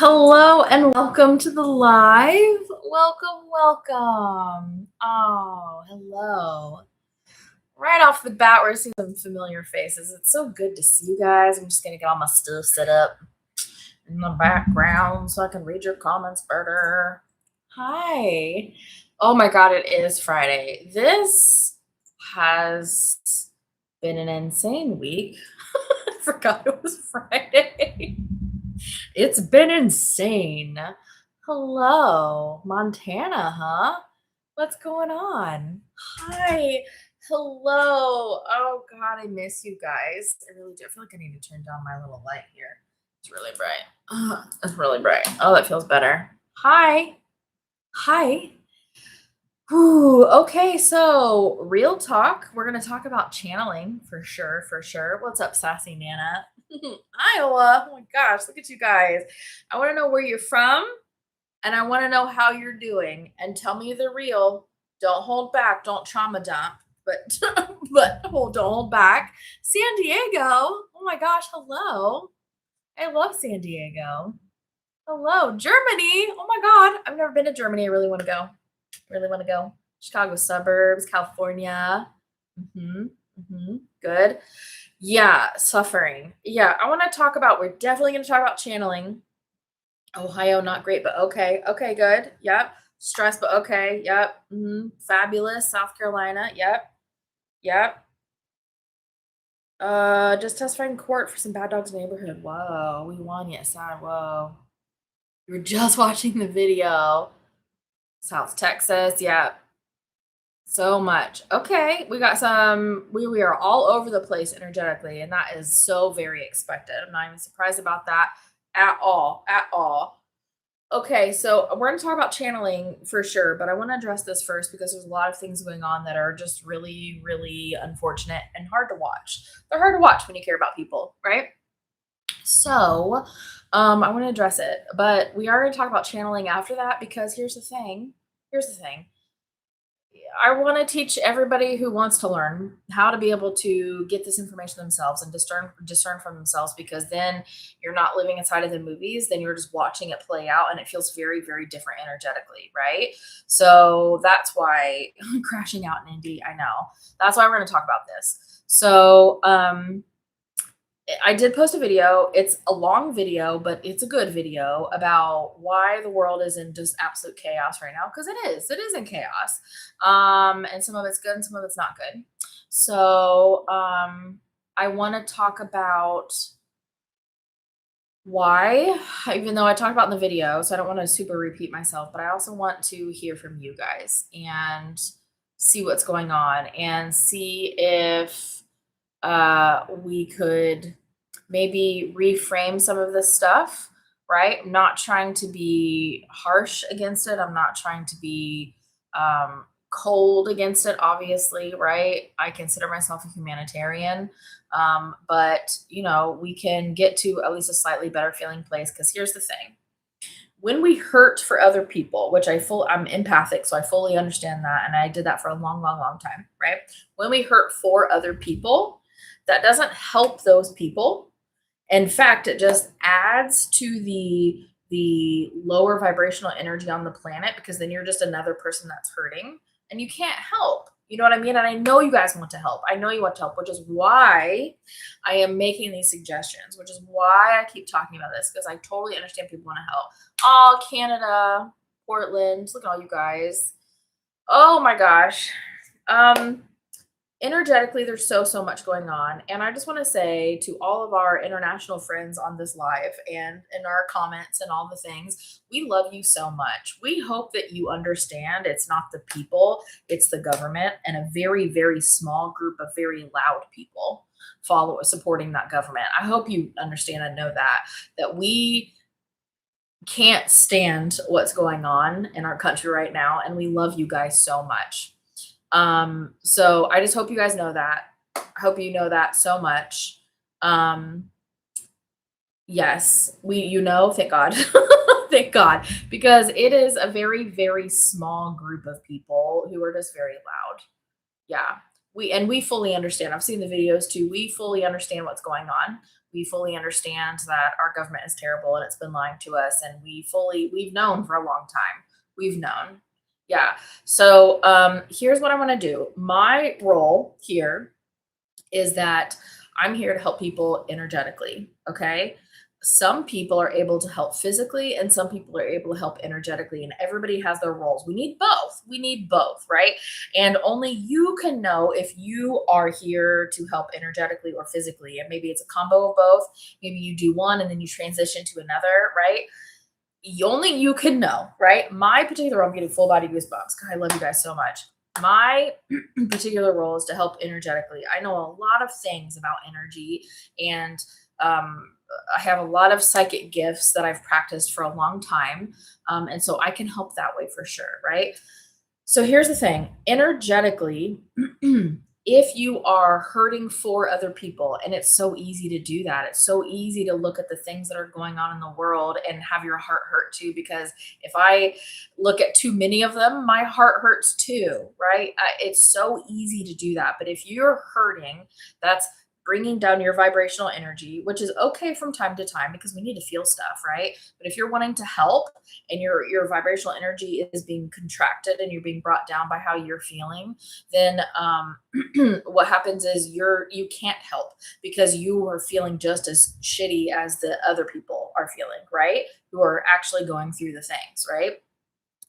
Hello and welcome to the live. Welcome. Oh, hello. Right off the bat, we're seeing some familiar faces. It's so good to see you guys. I'm just gonna get all my stuff set up in the background so I can read your comments better. Hi. Oh my god, it is Friday. This has been an insane week. I forgot it was Friday. It's been insane. Hello, Montana, huh? What's going on? Hi. Hello. Oh God, I miss you guys. I really do. I feel like I need to turn down my little light here. It's really bright. It's really bright. Oh, that feels better. Hi. Hi. Ooh, okay, so real talk. We're gonna talk about channeling for sure, for sure. What's up, sassy Nana? Iowa. Oh my gosh, look at you guys. I want to know where you're from and I want to know how you're doing. And tell me the real. Don't hold back. Don't trauma dump. But don't hold back. San Diego. Oh my gosh, hello. I love San Diego. Hello, Germany. Oh my god. I've never been to Germany. I really want to go. Really want to go. Chicago suburbs, California. Good. Yeah, suffering. Yeah, I want to talk about, we're definitely going to talk about channeling. Ohio, not great, but okay. Okay, good. Yep. Stress, but okay. Yep. Fabulous. South Carolina. Yep. Yep. Just testifying in court for some bad dogs neighborhood. Whoa, we won. Yes, sad. Whoa. You were just watching the video. South Texas. Yep. So much. Okay, we got some. We are all over the place energetically, and that is so very expected. I'm not even surprised about that at all. At all. Okay, so we're going to talk about channeling for sure, but I want to address this first because there's a lot of things going on that are just really, really unfortunate and hard to watch. They're hard to watch when you care about people, right? So, I want to address it, but we are going to talk about channeling after that because here's the thing. Here's the thing. I want to teach everybody who wants to learn how to be able to get this information themselves and discern from themselves, because then you're not living inside of the movies, then you're just watching it play out and it feels very, very different energetically, right? So that's why crashing out in Indy, I know. That's why we're going to talk about this. So I did post a video. It's a long video, but it's a good video about why the world is in just absolute chaos right now. Because it is. It is in chaos. And some of it's good and some of it's not good. So I want to talk about why, even though I talked about in the video, so I don't want to super repeat myself, but I also want to hear from you guys and see what's going on and see if we could maybe reframe some of this stuff, right? I'm not trying to be harsh against it. I'm not trying to be cold against it, obviously, right? I consider myself a humanitarian. But, we can get to at least a slightly better feeling place, because here's the thing. When we hurt for other people, which I'm empathic, so I fully understand that. And I did that for a long, long, long time, right? When we hurt for other people, that doesn't help those people. In fact, it just adds to the lower vibrational energy on the planet, because then you're just another person that's hurting and you can't help. You know what I mean? And I know you guys want to help. I know you want to help, which is why I am making these suggestions, which is why I keep talking about this, because I totally understand people want to help. Oh, Canada, Portland, look at all you guys. Oh my gosh. Energetically, there's so much going on, and I just want to say to all of our international friends on this live and in our comments and all the things, we love you so much. We hope that you understand it's not the people, it's the government and a very, very small group of very loud people supporting that government. I hope you understand and know that we can't stand what's going on in our country right now, and we love you guys so much. So I just hope you guys know that. I hope you know that so much. Yes, thank God. Thank God, because it is a very, very small group of people who are just very loud. Yeah. We fully understand. I've seen the videos too. We fully understand what's going on. We fully understand that our government is terrible and it's been lying to us, and we've known for a long time. We've known. Yeah. So here's what I want to do. My role here is that I'm here to help people energetically. Okay. Some people are able to help physically, and some people are able to help energetically, and everybody has their roles. We need both. We need both, right? And only you can know if you are here to help energetically or physically. And maybe it's a combo of both. Maybe you do one and then you transition to another, right? Only you can know, right? My particular, I'm getting full body goosebumps. God, I love you guys so much. My particular role is to help energetically. I know a lot of things about energy, and I have a lot of psychic gifts that I've practiced for a long time. And so I can help that way for sure, right? So here's the thing, energetically, if you are hurting for other people, and it's so easy to do that, it's so easy to look at the things that are going on in the world and have your heart hurt too. Because if I look at too many of them, my heart hurts too, right? It's so easy to do that. But if you're hurting, that's bringing down your vibrational energy, which is okay from time to time because we need to feel stuff, right? But if you're wanting to help, and your vibrational energy is being contracted and you're being brought down by how you're feeling, then what happens is you can't help because you are feeling just as shitty as the other people are feeling, right? Who are actually going through the things, right?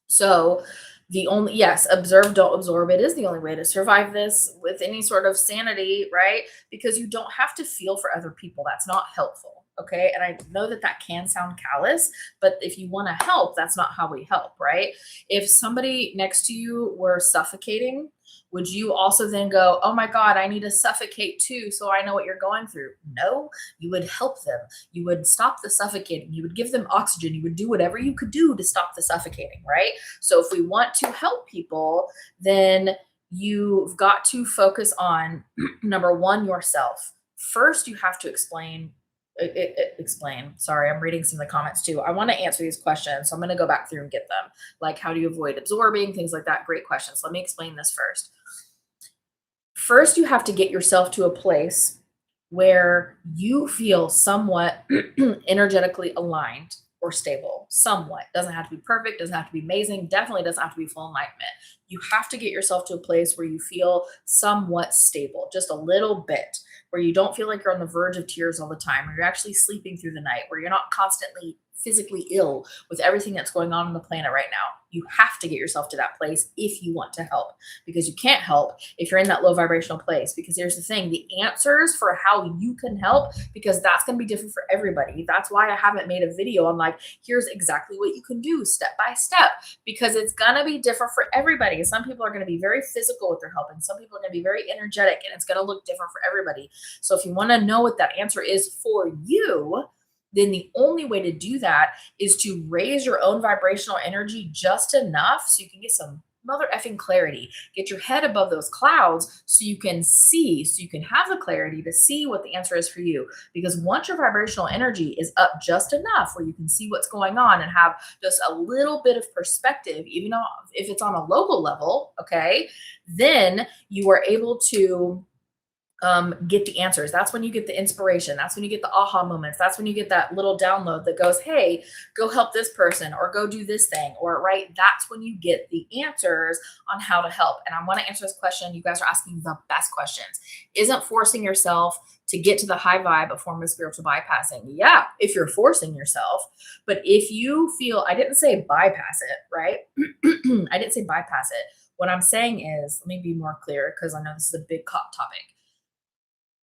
So the only, yes, observe, don't absorb. It is the only way to survive this with any sort of sanity, right? Because you don't have to feel for other people. That's not helpful. Okay. And I know that that can sound callous, but if you want to help, that's not how we help, right? If somebody next to you were suffocating, would you also then go, oh my God, I need to suffocate too, so I know what you're going through? No, you would help them. You would stop the suffocating. You would give them oxygen. You would do whatever you could do to stop the suffocating, right? So if we want to help people, then you've got to focus on number one, yourself. First, you have to explain. Sorry, I'm reading some of the comments too. I want to answer these questions, so I'm going to go back through and get them. Like, how do you avoid absorbing, things like that? Great questions. Let me explain this first. First, you have to get yourself to a place where you feel somewhat energetically aligned or stable. Somewhat. Doesn't have to be perfect, doesn't have to be amazing, definitely doesn't have to be full enlightenment. You have to get yourself to a place where you feel somewhat stable, just a little bit, where you don't feel like you're on the verge of tears all the time, where you're actually sleeping through the night, where you're not constantly physically ill with everything that's going on the planet right now. You have to get yourself to that place if you want to help, because you can't help if you're in that low vibrational place. Because here's the thing, the answers for how you can help, because that's going to be different for everybody. That's why I haven't made a video on like, here's exactly what you can do step by step, because it's going to be different for everybody. Some people are going to be very physical with their help, and some people are going to be very energetic, and it's going to look different for everybody. So if you want to know what that answer is for you, then the only way to do that is to raise your own vibrational energy just enough so you can get some mother effing clarity. Get your head above those clouds so you can see, so you can have the clarity to see what the answer is for you. Because once your vibrational energy is up just enough where you can see what's going on and have just a little bit of perspective, even though if it's on a local level, okay, then you are able to get the answers. That's when you get the inspiration. That's when you get the aha moments. That's when you get that little download that goes, hey, go help this person or go do this thing, or right. That's when you get the answers on how to help. And I want to answer this question. You guys are asking the best questions. Isn't forcing yourself to get to the high vibe a form of spiritual bypassing? Yeah, if you're forcing yourself. But if you feel, I didn't say bypass it, right? I didn't say bypass it. What I'm saying is, let me be more clear, because I know this is a big topic.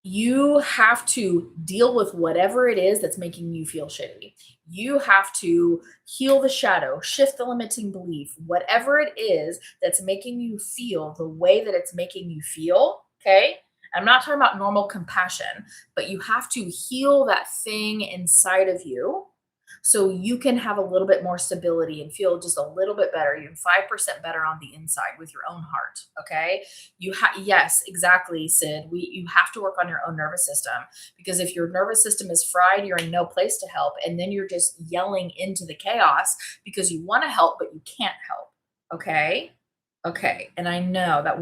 You have to deal with whatever it is that's making you feel shitty. You have to heal the shadow, shift the limiting belief, whatever it is that's making you feel the way that it's making you feel. Okay. I'm not talking about normal compassion, but you have to heal that thing inside of you so you can have a little bit more stability and feel just a little bit better, even 5% better on the inside with your own heart. Okay. Yes, exactly, Sid. You have to work on your own nervous system, because if your nervous system is fried, you're in no place to help. And then you're just yelling into the chaos because you want to help, but you can't help. Okay. Okay, and I know that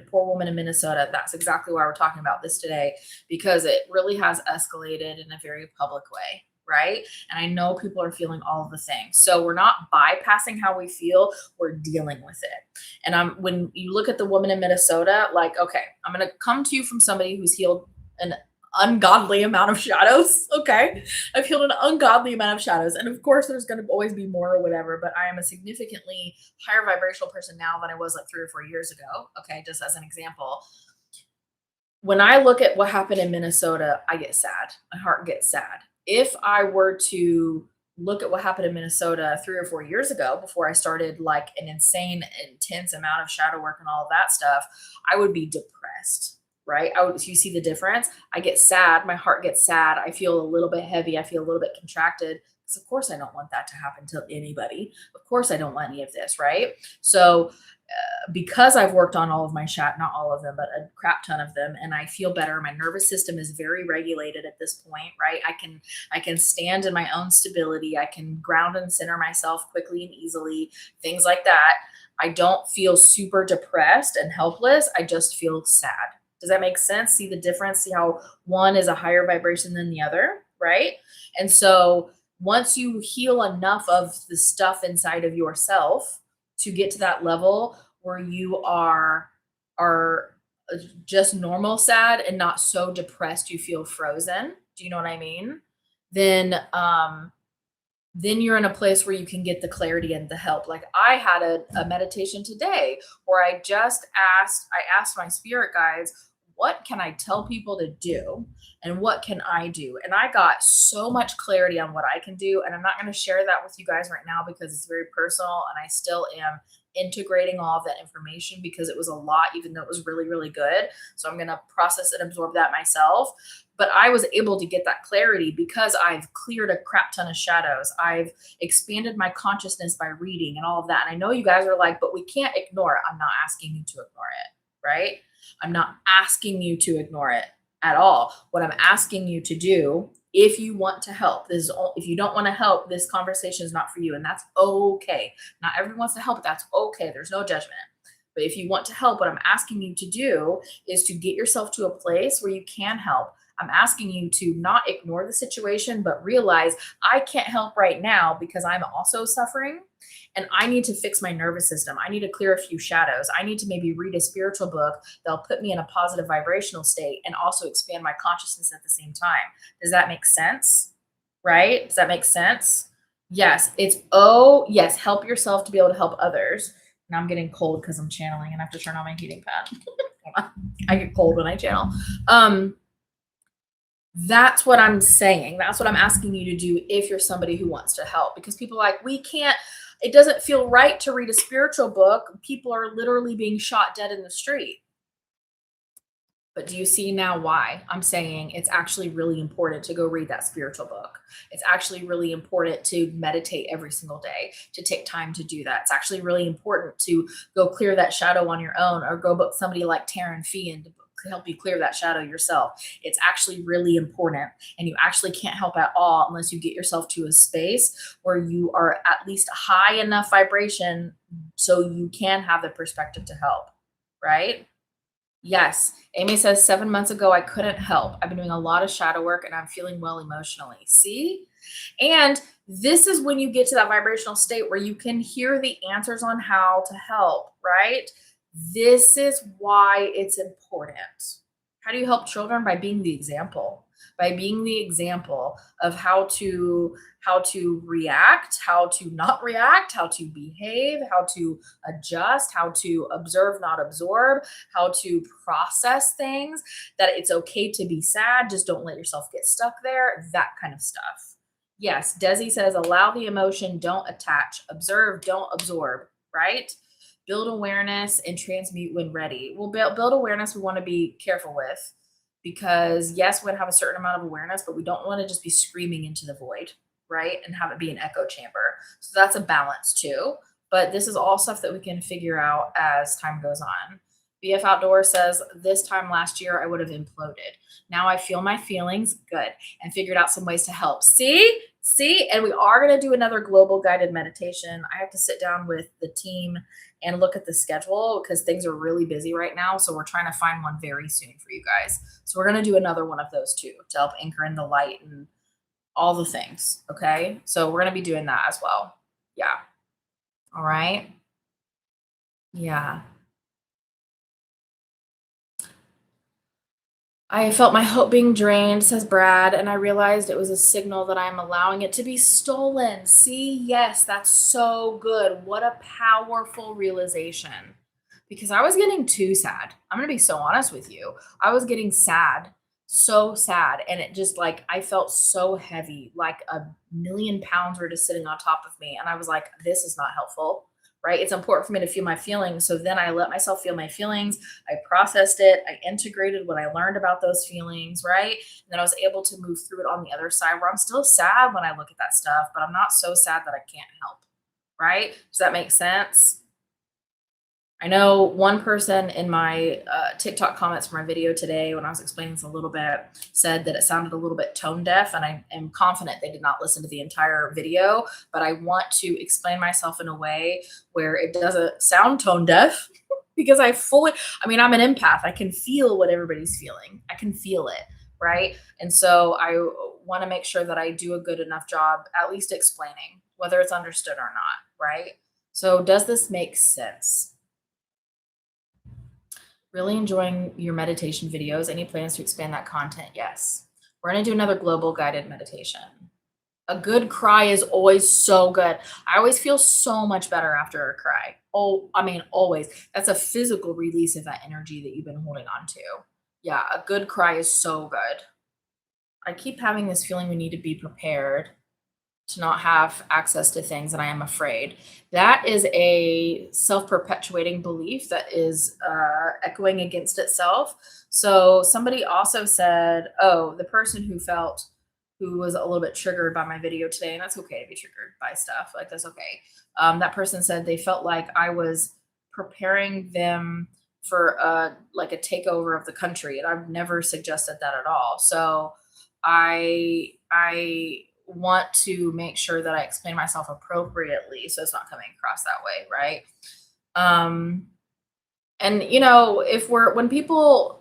poor woman in Minnesota, that's exactly why we're talking about this today, because it really has escalated in a very public way, right? And I know people are feeling all of the things. So we're not bypassing how we feel, we're dealing with it. And when you look at the woman in Minnesota, like, okay, I'm going to come to you from somebody who's healed an ungodly amount of shadows. Okay. I've healed an ungodly amount of shadows. And of course, there's going to always be more or whatever, but I am a significantly higher vibrational person now than I was like 3 or 4 years ago. Okay. Just as an example, when I look at what happened in Minnesota, I get sad. My heart gets sad. If I were to look at what happened in Minnesota 3 or 4 years ago, before I started like an insane, intense amount of shadow work and all of that stuff, I would be depressed, right? You see the difference? I get sad. My heart gets sad. I feel a little bit heavy. I feel a little bit contracted. Because of course I don't want that to happen to anybody. Of course I don't want any of this, right? So because I've worked on all of my not all of them, but a crap ton of them, and I feel better. My nervous system is very regulated at this point, right? I can stand in my own stability. I can ground and center myself quickly and easily, things like that. I don't feel super depressed and helpless. I just feel sad. Does that make sense? See the difference? See how one is a higher vibration than the other, right? And so once you heal enough of the stuff inside of yourself to get to that level where you are just normal sad and not so depressed you feel frozen. Do you know what I mean? Then you're in a place where you can get the clarity and the help. Like I had a meditation today where I asked my spirit guides, what can I tell people to do and what can I do? And I got so much clarity on what I can do. And I'm not going to share that with you guys right now because it's very personal and I still am integrating all of that information because it was a lot, even though it was really, really good. So I'm going to process and absorb that myself. But I was able to get that clarity because I've cleared a crap ton of shadows. I've expanded my consciousness by reading and all of that. And I know you guys are like, but we can't ignore it. I'm not asking you to ignore it, right? I'm not asking you to ignore it at all. What I'm asking you to do, if you want to help, if you don't want to help, this conversation is not for you. And that's okay. Not everyone wants to help. That's okay. There's no judgment. But if you want to help, what I'm asking you to do is to get yourself to a place where you can help. I'm asking you to not ignore the situation, but realize I can't help right now because I'm also suffering and I need to fix my nervous system. I need to clear a few shadows. I need to maybe read a spiritual book that'll put me in a positive vibrational state and also expand my consciousness at the same time. Does that make sense? Right? Does that make sense? Yes. Yes. Help yourself to be able to help others. Now I'm getting cold because I'm channeling and I have to turn on my heating pad. I get cold when I channel. That's what I'm saying. That's what I'm asking you to do if you're somebody who wants to help. Because people are like, it doesn't feel right to read a spiritual book. People are literally being shot dead in the street. But do you see now why I'm saying it's actually really important to go read that spiritual book? It's actually really important to meditate every single day, to take time to do that. It's actually really important to go clear that shadow on your own or go book somebody like Taryn Fee and to help you clear that shadow yourself. It's actually really important. And you actually can't help at all unless you get yourself to a space where you are at least high enough vibration so you can have the perspective to help, right? Yes. Amy says 7 months ago, I couldn't help. I've been doing a lot of shadow work and I'm feeling well emotionally. See? And this is when you get to that vibrational state where you can hear the answers on how to help, right? This is why it's important. How do you help children? By being the example, by being the example of how to react, how to not react, how to behave, how to adjust, how to observe, not absorb, how to process things, that it's okay to be sad. Just don't let yourself get stuck there. That kind of stuff. Yes. Desi says, allow the emotion, don't attach, observe, don't absorb, right? Build awareness and transmute when ready. Well, build awareness we want to be careful with because yes, we want to have a certain amount of awareness, but we don't want to just be screaming into the void, right? And have it be an echo chamber. So that's a balance too. But this is all stuff that we can figure out as time goes on. BF Outdoor says, this time last year, I would have imploded. Now I feel my feelings, good, and figured out some ways to help. See, See, and we are going to do another global guided meditation. I have to sit down with the team and look at the schedule because things are really busy right now. So we're trying to find one very soon for you guys. So we're going to do another one of those too to help anchor in the light and all the things. Okay. So we're going to be doing that as well. Yeah. All right. Yeah. I felt my hope being drained, says Brad, and I realized it was a signal that I'm allowing it to be stolen. See, yes, that's so good. What a powerful realization. Because I was getting too sad. I'm going to be so honest with you. I was getting sad, so sad. And it just like, I felt so heavy, like a million pounds were just sitting on top of me. And I was like, this is not helpful, right? It's important for me to feel my feelings. So then I let myself feel my feelings. I processed it. I integrated what I learned about those feelings, right? And then I was able to move through it on the other side where I'm still sad when I look at that stuff, but I'm not so sad that I can't help, right? Does that make sense? I know one person in my TikTok comments for my video today, when I was explaining this a little bit, said that it sounded a little bit tone deaf, and I am confident they did not listen to the entire video. But I want to explain myself in a way where it doesn't sound tone deaf because I mean, I'm an empath. I can feel what everybody's feeling, I can feel it, right? And so I want to make sure that I do a good enough job, at least explaining whether it's understood or not, right? So, does this make sense? Really enjoying your meditation videos. Any plans to expand that content? Yes. We're going to do another global guided meditation. A good cry is always so good. I always feel so much better after a cry. Oh, I mean, always. That's a physical release of that energy that you've been holding on to. Yeah, a good cry is so good. I keep having this feeling we need to be prepared to not have access to things, and I am afraid. That is a self perpetuating belief that is echoing against itself. So, somebody also said, oh, the person who was a little bit triggered by my video today, and that's okay to be triggered by stuff, like that's okay. That person said they felt like I was preparing them for like a takeover of the country, and I've never suggested that at all. So, I want to make sure that I explain myself appropriately so it's not coming across that way, right? Um and you know, if we're when people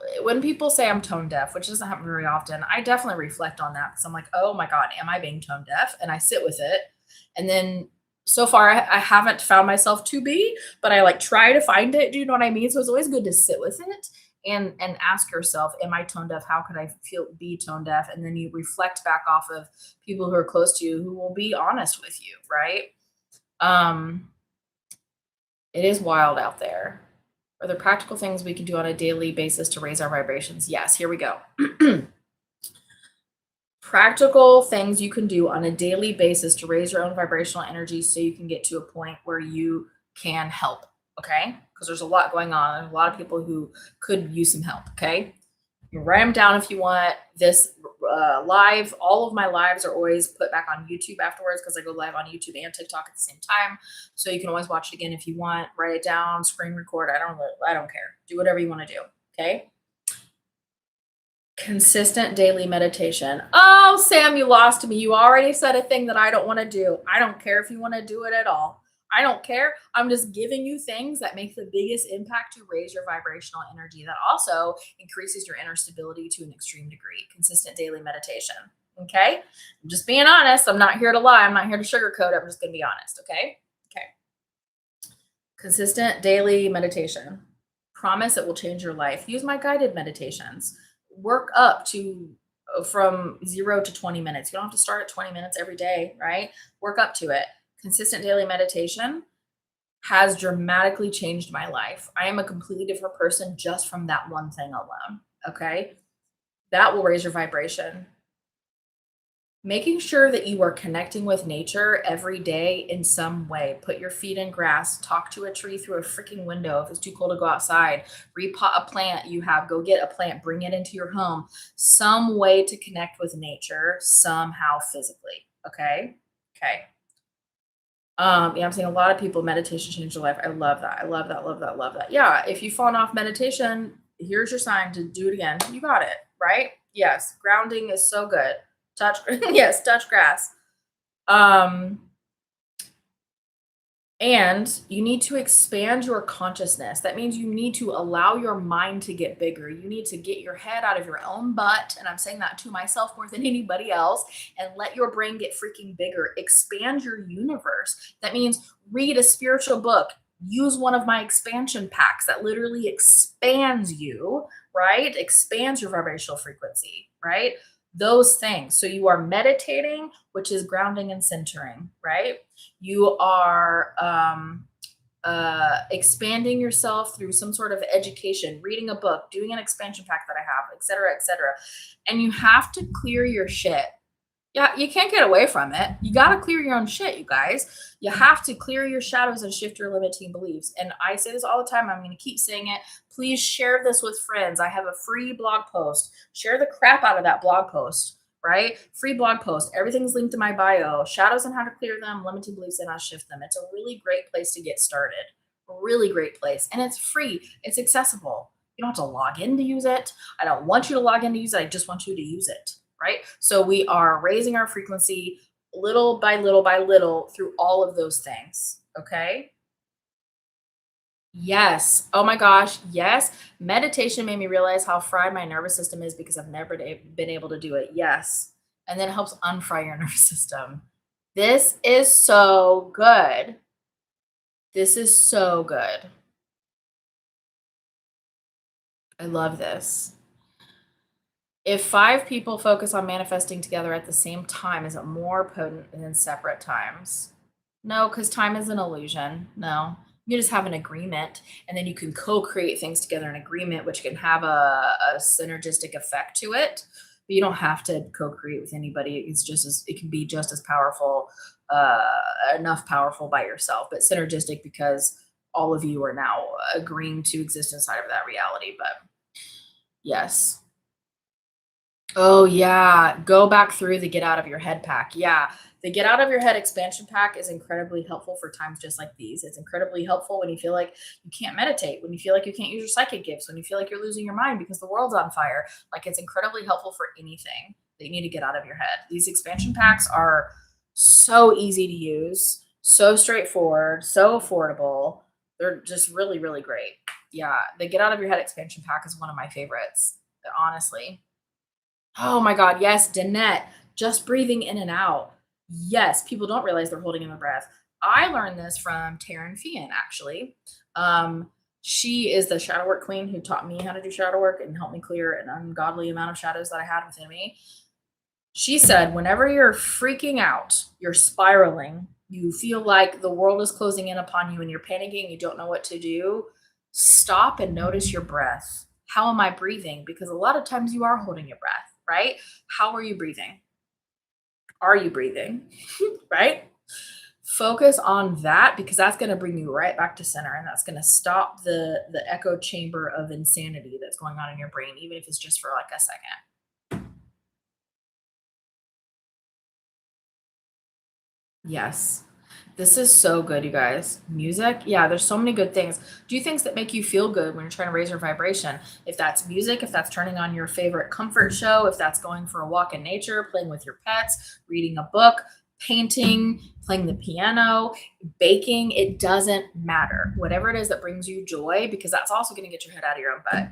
say I'm tone deaf, which doesn't happen very often, I definitely reflect on that because I'm like, oh my God, am I being tone deaf? And I sit with it. And then so far I haven't found myself to be, but I like try to find it. Do you know what I mean? So it's always good to sit with it and ask yourself, am I tone deaf? How could I feel be tone deaf? And then you reflect back off of people who are close to you who will be honest with you, right? Um, it is wild out there. Are there practical things we can do on a daily basis to raise our vibrations? Yes, here we go. Practical things you can do on a daily basis to raise your own vibrational energy so you can get to a point where you can help. Okay. Because there's a lot going on. There's a lot of people who could use some help. Okay. You write them down if you want. This live, all of my lives are always put back on YouTube afterwards because I go live on YouTube and TikTok at the same time. So you can always watch it again if you want. Write it down, screen record. I don't care. Do whatever you want to do. Okay. Consistent daily meditation. Oh, Sam, you lost me. You already said a thing that I don't want to do. I don't care if you want to do it at all. I don't care. I'm just giving you things that make the biggest impact to raise your vibrational energy that also increases your inner stability to an extreme degree. Consistent daily meditation. Okay. I'm just being honest. I'm not here to lie. I'm not here to sugarcoat it. I'm just going to be honest. Okay. Okay. Consistent daily meditation. Promise it will change your life. Use my guided meditations. Work up to from 0 to 20 minutes. You don't have to start at 20 minutes every day, right? Work up to it. Consistent daily meditation has dramatically changed my life. I am a completely different person just from that one thing alone. Okay. That will raise your vibration. Making sure that you are connecting with nature every day in some way. Put your feet in grass, talk to a tree through a freaking window if it's too cold to go outside, repot a plant you have, go get a plant, bring it into your home. Some way to connect with nature somehow physically. Okay. Okay. Yeah, I'm seeing a lot of people meditation changed their life. I love that. I love that. Love that. Love that. Yeah. If you've fallen off meditation, here's your sign to do it again. You got it, right? Yes. Grounding is so good. Touch, yes, touch grass. Um, And you need to expand your consciousness. That means you need to allow your mind to get bigger. You need to get your head out of your own butt. And I'm saying that to myself more than anybody else, and let your brain get freaking bigger. Expand your universe. That means read a spiritual book. Use one of my expansion packs that literally expands you, right? Expands your vibrational frequency, right? Those things. So you are meditating, which is grounding and centering, right? You are expanding yourself through some sort of education, reading a book, doing an expansion pack that I have, et cetera, et cetera. And you have to clear your shit. Yeah, you can't get away from it. You got to clear your own shit, you guys. You have to clear your shadows and shift your limiting beliefs. And I say this all the time. I'm going to keep saying it. Please share this with friends. I have a free blog post. Share the crap out of that blog post, right? Free blog post. Everything's linked in my bio. Shadows and how to clear them, limiting beliefs and how to shift them. It's a really great place to get started. A really great place. And it's free. It's accessible. You don't have to log in to use it. I don't want you to log in to use it. I just want you to use it. Right? So we are raising our frequency little by little by little through all of those things. Okay. Yes. Oh my gosh. Yes. Meditation made me realize how fried my nervous system is because I've never been able to do it. Yes. And then it helps unfry your nervous system. This is so good. This is so good. I love this. If 5 people focus on manifesting together at the same time, is it more potent than separate times? No, because time is an illusion. No. You just have an agreement, and then you can co-create things together in agreement, which can have a synergistic effect to it. But you don't have to co-create with anybody. It's just as it can be just as powerful, enough powerful by yourself, but synergistic because all of you are now agreeing to exist inside of that reality. But yes. Oh, yeah. Go back through the get out of your head pack. Yeah. The get out of your head expansion pack is incredibly helpful for times just like these. It's incredibly helpful when you feel like you can't meditate, when you feel like you can't use your psychic gifts, when you feel like you're losing your mind because the world's on fire. Like it's incredibly helpful for anything that you need to get out of your head. These expansion packs are so easy to use, so straightforward, so affordable. They're just really, really great. Yeah. The get out of your head expansion pack is one of my favorites, honestly. Oh my God, yes, Danette, just breathing in and out. Yes, people don't realize they're holding in their breath. I learned this from Taryn Fian, actually. She is the shadow work queen who taught me how to do shadow work and helped me clear an ungodly amount of shadows that I had within me. She said, whenever you're freaking out, you're spiraling, you feel like the world is closing in upon you and you're panicking, you don't know what to do, stop and notice your breath. How am I breathing? Because a lot of times you are holding your breath, right? How are you breathing? Are you breathing? Right? Focus on that because that's going to bring you right back to center, and that's going to stop the echo chamber of insanity that's going on in your brain, even if it's just for like a second. Yes. This is so good, you guys. Music, yeah, there's so many good things. Do things that make you feel good when you're trying to raise your vibration. If that's music, if that's turning on your favorite comfort show, if that's going for a walk in nature, playing with your pets, reading a book, painting, playing the piano, baking, it doesn't matter. Whatever it is that brings you joy, because that's also going to get your head out of your own butt,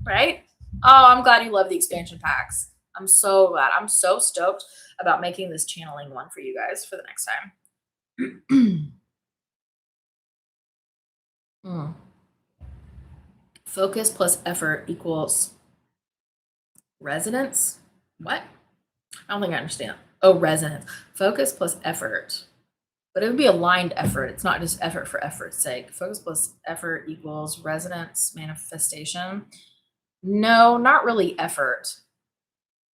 right? Oh, I'm glad you love the expansion packs. I'm so glad. I'm so stoked about making this channeling one for you guys for the next time. Mm. Focus plus effort equals resonance. What? I don't think I understand. Oh, resonance. Focus plus effort. But it would be aligned effort. It's not just effort for effort's sake. Focus plus effort equals resonance manifestation. No, not really effort.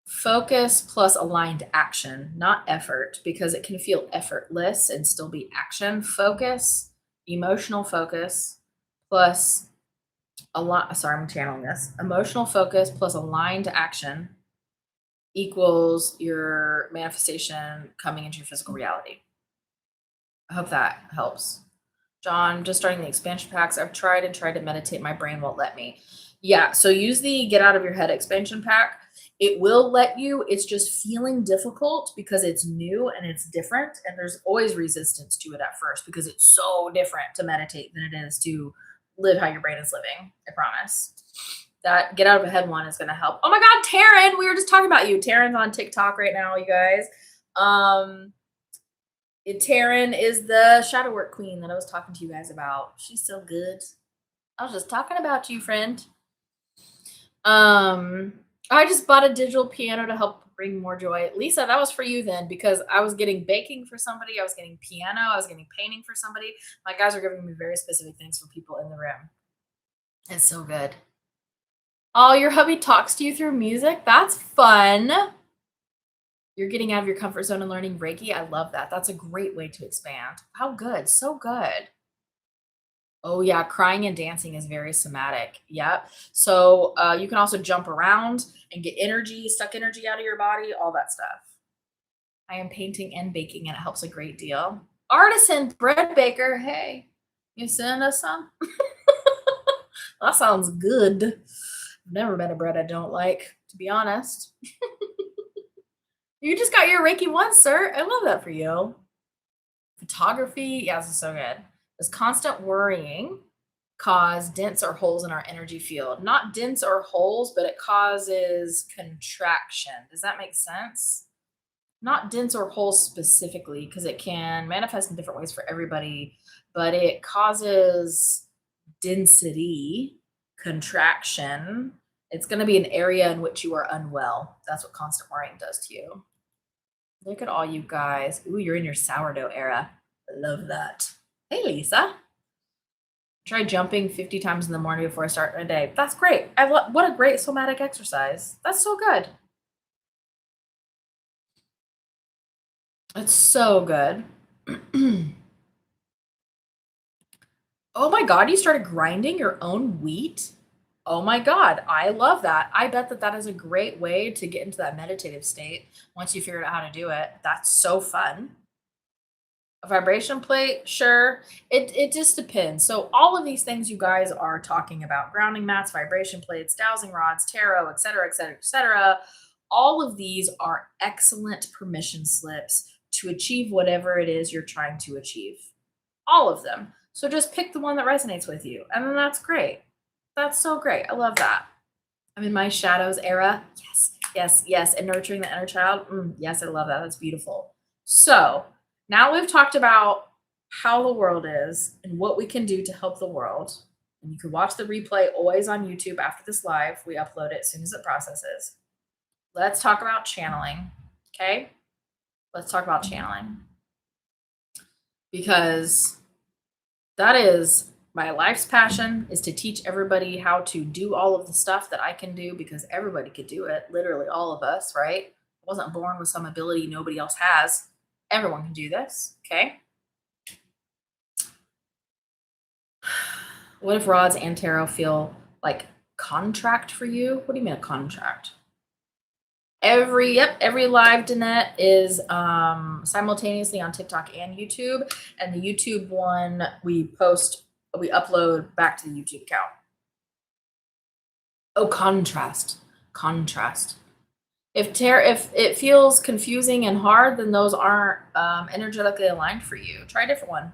Focus plus aligned action, not effort, because it can feel effortless and still be action. Focus, emotional focus plus a lot. Sorry, I'm channeling this. Emotional focus plus aligned action equals your manifestation coming into your physical reality. I hope that helps. John, just starting the expansion packs. I've tried and tried to meditate. My brain won't let me. Yeah, so use the get out of your head expansion pack. It will let you. It's just feeling difficult because it's new and it's different. And there's always resistance to it at first because it's so different to meditate than it is to live how your brain is living. I promise. That get out of a head one is going to help. Oh my God, Taryn, we were just talking about you. Taryn's on TikTok right now, you guys. Taryn is the shadow work queen that I was talking to you guys about. She's so good. I was just talking about you, friend. I just bought a digital piano to help bring more joy. Lisa, that was for you then, because I was getting baking for somebody. I was getting piano. I was getting painting for somebody. My guys are giving me very specific things for people in the room. It's so good. Oh, your hubby talks to you through music? That's fun. You're getting out of your comfort zone and learning Reiki. I love that. That's a great way to expand. How good. So good. Oh yeah, crying and dancing is very somatic. Yep. So you can also jump around and get stuck energy out of your body, all that stuff. I am painting and baking and it helps a great deal. Artisan bread baker, hey, you send us some? That sounds good. I've never been a bread I don't like, to be honest. You just got your Reiki once, sir. I love that for you. Photography, yeah, this is so good. Does constant worrying cause dents or holes in our energy field? Not dents or holes, but it causes contraction. Does that make sense? Not dents or holes specifically, because it can manifest in different ways for everybody, but it causes density, contraction. It's going to be an area in which you are unwell. That's what constant worrying does to you. Look at all you guys. Ooh, you're in your sourdough era. I love that. Hey, Lisa. Try jumping 50 times in the morning before I start my day. That's great. What a great somatic exercise. That's so good. It's so good. Oh my God, you started grinding your own wheat? Oh my God, I love that. I bet that is a great way to get into that meditative state once you figure out how to do it. That's so fun. A vibration plate, sure. It just depends. So all of these things you guys are talking about, grounding mats, vibration plates, dowsing rods, tarot, etc., etc., etc., all of these are excellent permission slips to achieve whatever it is you're trying to achieve. All of them. So just pick the one that resonates with you. And then that's great. That's so great. I love that. I'm in my shadows era. Yes, yes, yes. And nurturing the inner child. Yes, I love that. That's beautiful. So now we've talked about how the world is and what we can do to help the world. And you can watch the replay always on YouTube after this live. We upload it as soon as it processes. Let's talk about channeling. Okay? Let's talk about channeling. Because that is my life's passion, is to teach everybody how to do all of the stuff that I can do, because everybody could do it. Literally all of us, right? I wasn't born with some ability nobody else has. Everyone can do this, okay? What if rods and tarot feel like contract for you? What do you mean a contract? Every live Danette is simultaneously on TikTok and YouTube, and the YouTube one we upload back to the YouTube account. Oh, contrast. If it feels confusing and hard, then those aren't energetically aligned for you. Try a different one.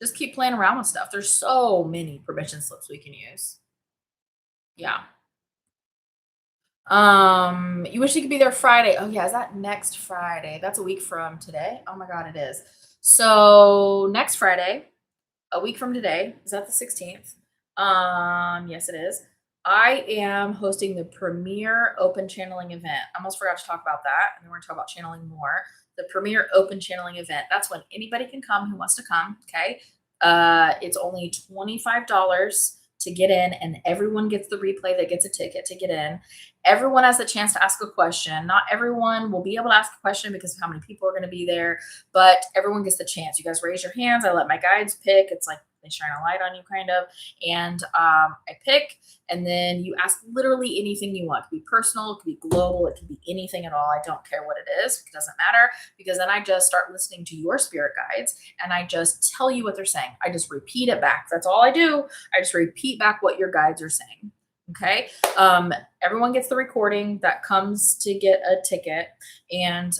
Just keep playing around with stuff. There's so many permission slips we can use. Yeah. You wish you could be there Friday. Oh yeah, is that next Friday? That's a week from today. Oh my God, it is. So next Friday, a week from today, is that the 16th? Yes, it is. I am hosting the premier open channeling event. I almost forgot to talk about that, and we're going to talk about channeling more. The premier open channeling event. That's when anybody can come who wants to come. Okay. It's only $25 to get in, and everyone gets the replay that gets a ticket to get in. Everyone has the chance to ask a question. Not everyone will be able to ask a question because of how many people are going to be there, but everyone gets the chance. You guys raise your hands. I let my guides pick. It's like they shine a light on you, kind of. And I pick, and then you ask literally anything you want. It could be personal, it could be global, it could be anything at all. I don't care what it is. It doesn't matter, because then I just start listening to your spirit guides, and I just tell you what they're saying. I just repeat it back. That's all I do. I just repeat back what your guides are saying. Okay. Everyone gets the recording that comes to get a ticket, and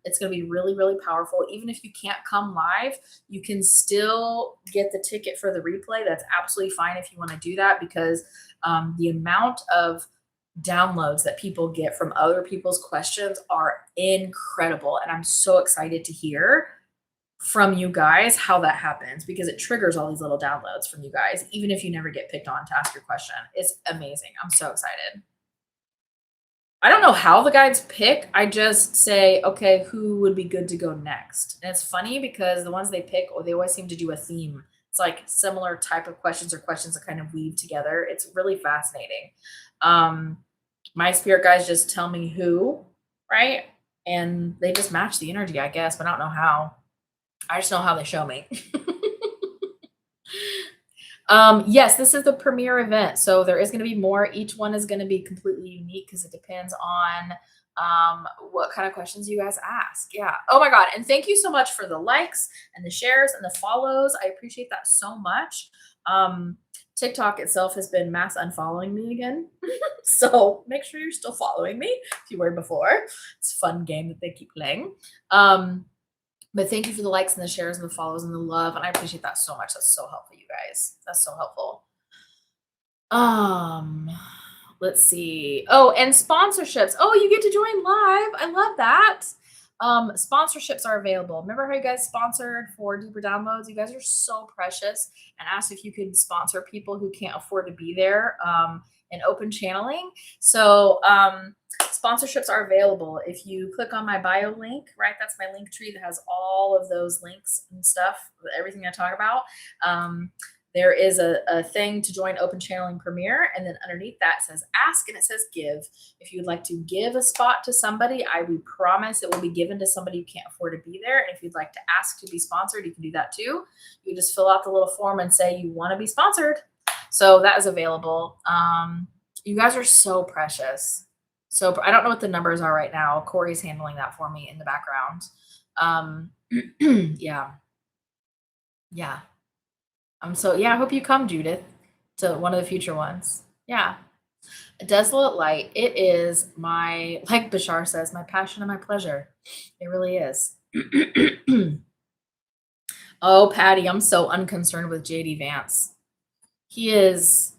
it's going to be really, really powerful. Even if you can't come live, you can still get the ticket for the replay. That's absolutely fine if you want to do that, because the amount of downloads that people get from other people's questions are incredible. And I'm so excited to hear from you guys how that happens, because it triggers all these little downloads from you guys, even if you never get picked on to ask your question. It's amazing. I'm so excited. I don't know how the guides pick. I just say, okay, who would be good to go next? And it's funny because the ones they pick, they always seem to do a theme. It's like similar type of questions or questions that kind of weave together. It's really fascinating. My spirit guides just tell me who, right? And they just match the energy, I guess, but I don't know how. I just know how they show me. Yes, this is the premiere event. So there is going to be more. Each one is going to be completely unique because it depends on what kind of questions you guys ask. Yeah. Oh my God. And thank you so much for the likes and the shares and the follows. I appreciate that so much. TikTok itself has been mass unfollowing me again. So make sure you're still following me if you were before. It's a fun game that they keep playing. But thank you for the likes and the shares and the follows and the love. And I appreciate that so much. That's so helpful, you guys. That's so helpful. Let's see. Oh, and sponsorships. Oh, you get to join live. I love that. Sponsorships are available. Remember how you guys sponsored for Deeper Downloads? You guys are so precious, and asked if you could sponsor people who can't afford to be there in open channeling. So sponsorships are available. If you click on my bio link, right, that's my link tree that has all of those links and stuff, everything I talk about. There is a thing to join Open Channeling Premiere, and then underneath that says ask, and it says give. If you would like to give a spot to somebody, we promise it will be given to somebody who can't afford to be there. And if you'd like to ask to be sponsored, you can do that too. You just fill out the little form and say you want to be sponsored. So that is available. You guys are so precious. So I don't know what the numbers are right now. Corey's handling that for me in the background. Yeah. Yeah. I hope you come, Judith, to one of the future ones. Yeah. A desolate light. It is my, like Bashar says, my passion and my pleasure. It really is. Oh, Patty, I'm so unconcerned with JD Vance. He is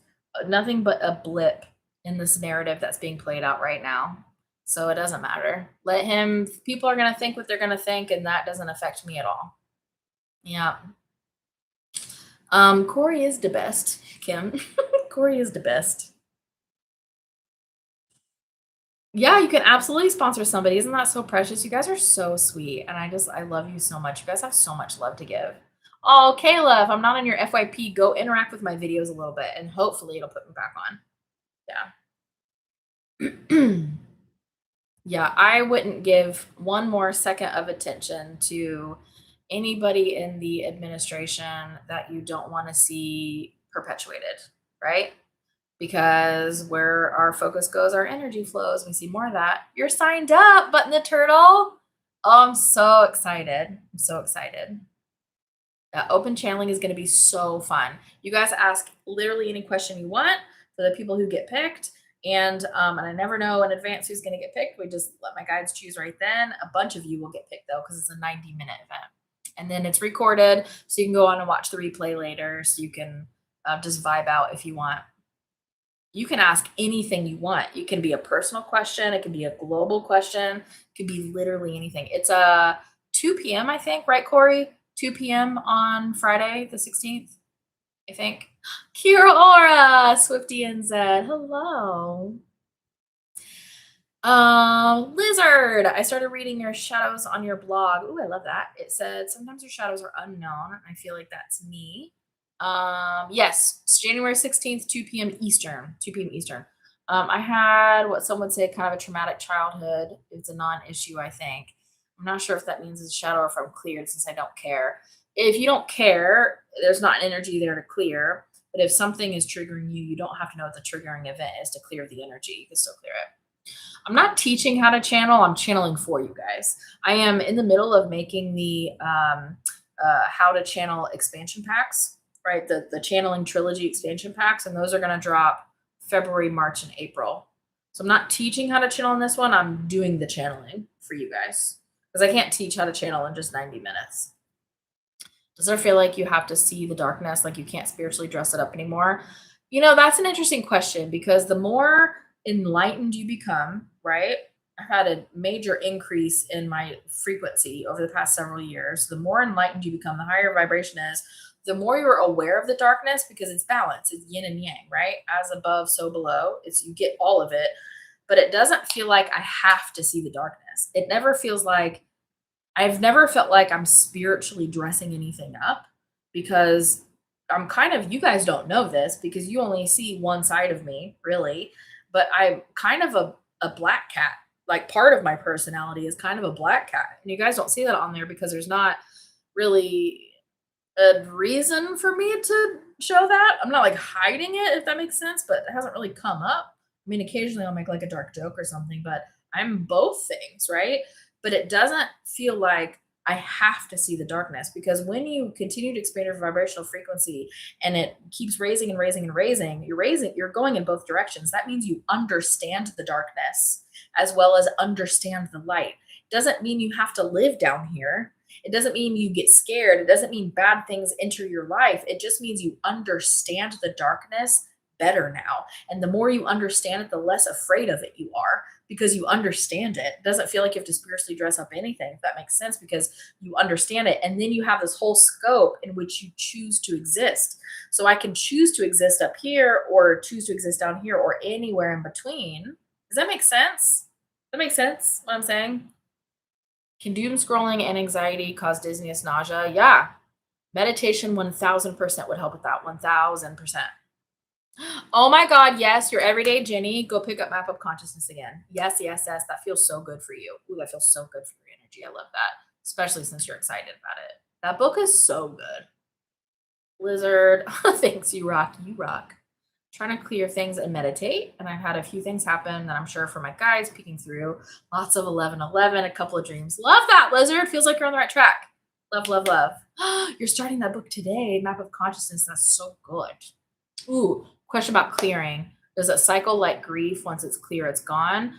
nothing but a blip in this narrative that's being played out right now. So it doesn't matter. Let him, people are going to think what they're going to think, and that doesn't affect me at all. Yeah. Corey is the best, Kim. Corey is the best. Yeah, you can absolutely sponsor somebody. Isn't that so precious? You guys are so sweet. And I love you so much. You guys have so much love to give. Oh, Kayla, if I'm not on your FYP, go interact with my videos a little bit, and hopefully it'll put me back on. Yeah. Yeah, I wouldn't give one more second of attention to anybody in the administration that you don't want to see perpetuated, right? Because where our focus goes, our energy flows. We see more of that. You're signed up, Button the Turtle. Oh, I'm so excited. I'm so excited. Open channeling is going to be so fun. You guys ask literally any question you want for the people who get picked. And I never know in advance who's going to get picked. We just let my guides choose right then. A bunch of you will get picked, though, because it's a 90-minute event. And then it's recorded, so you can go on and watch the replay later, so you can just vibe out if you want. You can ask anything you want. It can be a personal question. It can be a global question. It could be literally anything. It's 2 p.m., I think, right, Corey? 2 p.m. on Friday, the 16th, I think. Kira Aura, Swifty and Zed. Hello. Lizard, I started reading your shadows on your blog. Ooh, I love that. It said, sometimes your shadows are unknown. I feel like that's me. Yes, it's January 16th, 2 p.m. Eastern. 2 p.m. Eastern. I had what some would say kind of a traumatic childhood. It's a non-issue, I think. I'm not sure if that means it's a shadow or if I'm cleared, since I don't care. If you don't care, there's not an energy there to clear. But if something is triggering you, you don't have to know what the triggering event is to clear the energy. You can still clear it. I'm not teaching how to channel. I'm channeling for you guys. I am in the middle of making the how to channel expansion packs, right? The channeling trilogy expansion packs, and those are going to drop February, March, and April. So I'm not teaching how to channel in this one. I'm doing the channeling for you guys because I can't teach how to channel in just 90 minutes. Does it feel like you have to see the darkness, like you can't spiritually dress it up anymore? That's an interesting question because the more enlightened you become, right? I've had a major increase in my frequency over the past several years. The more enlightened you become, the higher your vibration is, the more you're aware of the darkness because it's balance, it's yin and yang, right? As above, so below. It's you get all of it, but it doesn't feel like I have to see the darkness. It never feels like I've never felt like I'm spiritually dressing anything up because I'm kind of, you guys don't know this because you only see one side of me, really, but I'm kind of a black cat. Like part of my personality is kind of a black cat. And you guys don't see that on there because there's not really a reason for me to show that. I'm not like hiding it, if that makes sense, but it hasn't really come up. I mean, occasionally I'll make like a dark joke or something, but I'm both things, right? But it doesn't feel like I have to see the darkness because when you continue to expand your vibrational frequency and it keeps raising and raising and raising, you're going in both directions. That means you understand the darkness as well as understand the light. Doesn't mean you have to live down here. It doesn't mean you get scared. It doesn't mean bad things enter your life. It just means you understand the darkness better now. And the more you understand it, the less afraid of it you are because you understand it. It doesn't feel like you have to spiritually dress up anything, if that makes sense, because you understand it. And then you have this whole scope in which you choose to exist. So I can choose to exist up here or choose to exist down here or anywhere in between. Does that make sense? That makes sense what I'm saying? Can doom scrolling and anxiety cause dizziness, nausea? Yeah. Meditation 1000% would help with that. 1000%. Oh my God, yes, your everyday Jenny. Go pick up Map of Consciousness again. Yes, yes, yes. That feels so good for you. Ooh, that feels so good for your energy. I love that, especially since you're excited about it. That book is so good. Lizard, thanks, you rock, you rock. Trying to clear things and meditate. And I've had a few things happen that I'm sure for my guides peeking through. Lots of 1111, a couple of dreams. Love that, Lizard. Feels like you're on the right track. Love, love, love. You're starting that book today, Map of Consciousness. That's so good. Ooh, question about clearing. Does it cycle like grief? Once it's clear, it's gone?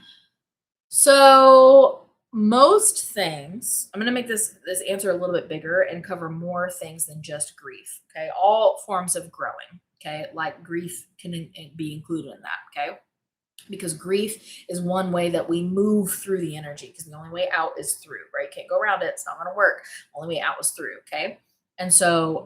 So most things, I'm going to make this answer a little bit bigger and cover more things than just grief. Okay. All forms of growing. Okay. Like grief can be included in that. Okay. Because grief is one way that we move through the energy because the only way out is through, right? Can't go around it. It's not going to work. Only way out is through. Okay. And so,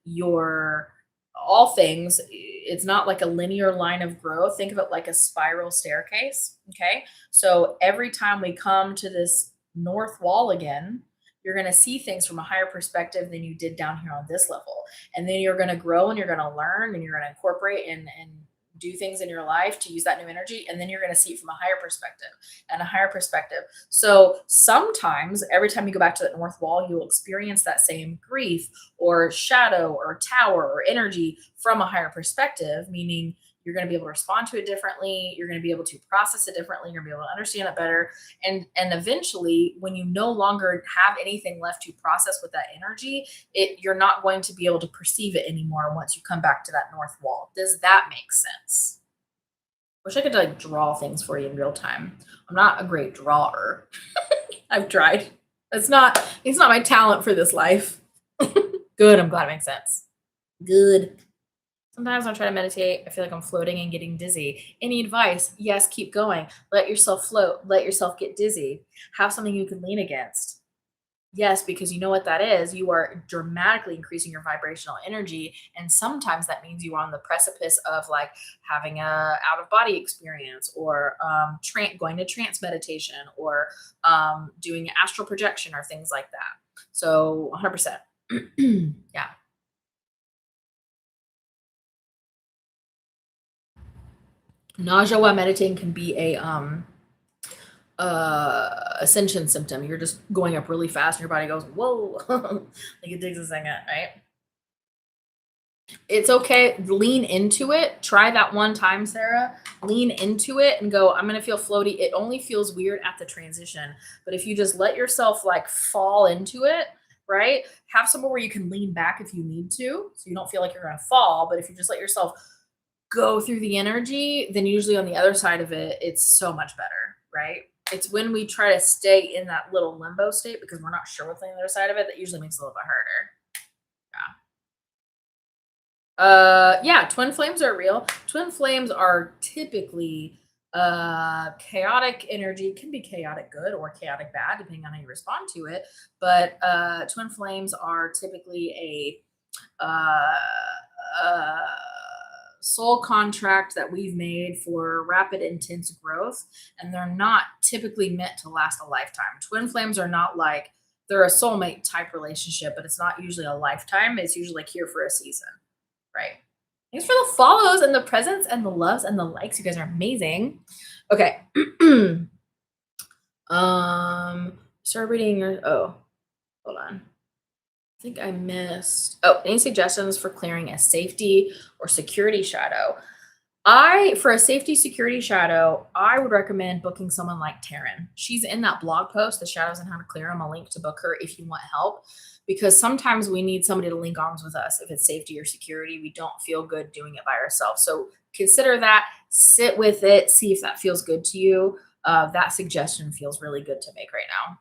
your all things, it's not like a linear line of growth. Think of it like a spiral staircase. Okay. So every time we come to this north wall again, you're going to see things from a higher perspective than you did down here on this level. And then you're going to grow and you're going to learn and you're going to incorporate and do things in your life to use that new energy. And then you're going to see it from a higher perspective and a higher perspective. So sometimes every time you go back to that north wall, you'll experience that same grief or shadow or tower or energy from a higher perspective, meaning you're going to be able to respond to it differently. You're going to be able to process it differently. You're going to be able to understand it better. And eventually, when you no longer have anything left to process with that energy, you're not going to be able to perceive it anymore once you come back to that north wall. Does that make sense? Wish I could like draw things for you in real time. I'm not a great drawer. I've tried. It's not my talent for this life. Good. I'm glad it makes sense. Good. Sometimes I try to meditate. I feel like I'm floating and getting dizzy. Any advice? Yes, keep going. Let yourself float. Let yourself get dizzy. Have something you can lean against. Yes, because you know what that is. You are dramatically increasing your vibrational energy. And sometimes that means you are on the precipice of like having a out of body experience or going to trance meditation or doing astral projection or things like that. So 100%. Yeah. Nausea while meditating can be a ascension symptom. You're just going up really fast and your body goes, whoa, like it digs a second, right? It's okay. Lean into it. Try that one time, Sarah. Lean into it and go, I'm going to feel floaty. It only feels weird at the transition. But if you just let yourself like fall into it, right? Have somewhere where you can lean back if you need to. So you don't feel like you're going to fall. But if you just let yourself go through the energy, then usually on the other side of it, it's so much better, right? It's when we try to stay in that little limbo state because we're not sure what's on the other side of it that usually makes it a little bit harder. Yeah, twin flames are real. Twin flames are typically chaotic energy, can be chaotic good or chaotic bad depending on how you respond to it. But twin flames are typically uh, uh, soul contract that we've made for rapid, intense growth, and they're not typically meant to last a lifetime. Twin flames are not like they're a soulmate type relationship, but it's not usually a lifetime. It's usually like here for a season, right? Thanks for the follows and the presents and the loves and the likes. You guys are amazing. Okay. Start reading your. Oh, hold on. I think I missed. Oh, any suggestions for clearing a safety or security shadow? For a safety security shadow, I would recommend booking someone like Taryn. She's in that blog post, The Shadows and How to Clear Them. I'll link to book her if you want help, because sometimes we need somebody to link arms with us. If it's safety or security, we don't feel good doing it by ourselves. So consider that, sit with it, see if that feels good to you. That suggestion feels really good to make right now.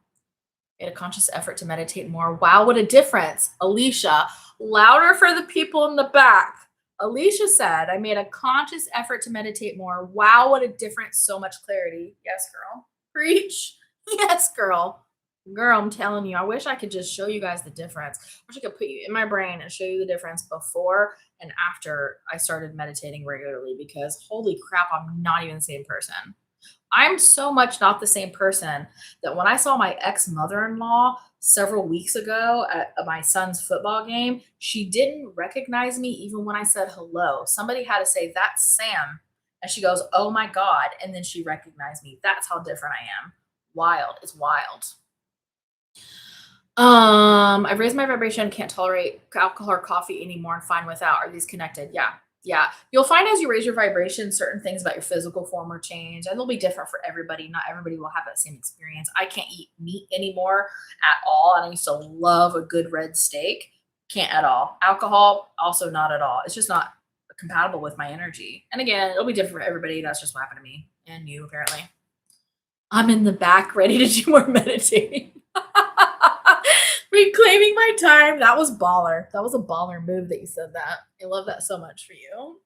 Made a conscious effort to meditate more. Wow, what a difference. Alicia, louder for the people in the back. Alicia said, I made a conscious effort to meditate more. Wow, what a difference. So much clarity. Yes, girl. Preach. Yes, girl. Girl, I'm telling you, I wish I could just show you guys the difference. I wish I could put you in my brain and show you the difference before and after I started meditating regularly, because holy crap, I'm not even the same person. I'm so much not the same person that when I saw my ex mother in law several weeks ago at my son's football game, she didn't recognize me even when I said hello. Somebody had to say, "That's Sam." And she goes, "Oh my God." And then she recognized me. That's how different I am. Wild. It's wild. I've raised my vibration, can't tolerate alcohol or coffee anymore and fine without. Are these connected? Yeah. Yeah. You'll find as you raise your vibration, certain things about your physical form will change, and they'll be different for everybody. Not everybody will have that same experience. I can't eat meat anymore at all. And I used to love a good red steak. Can't at all. Alcohol, also not at all. It's just not compatible with my energy. And again, it'll be different for everybody. That's just what happened to me and you, apparently. I'm in the back ready to do more meditating. Reclaiming my time. That was baller. That was a baller move that you said that. I love that so much for you.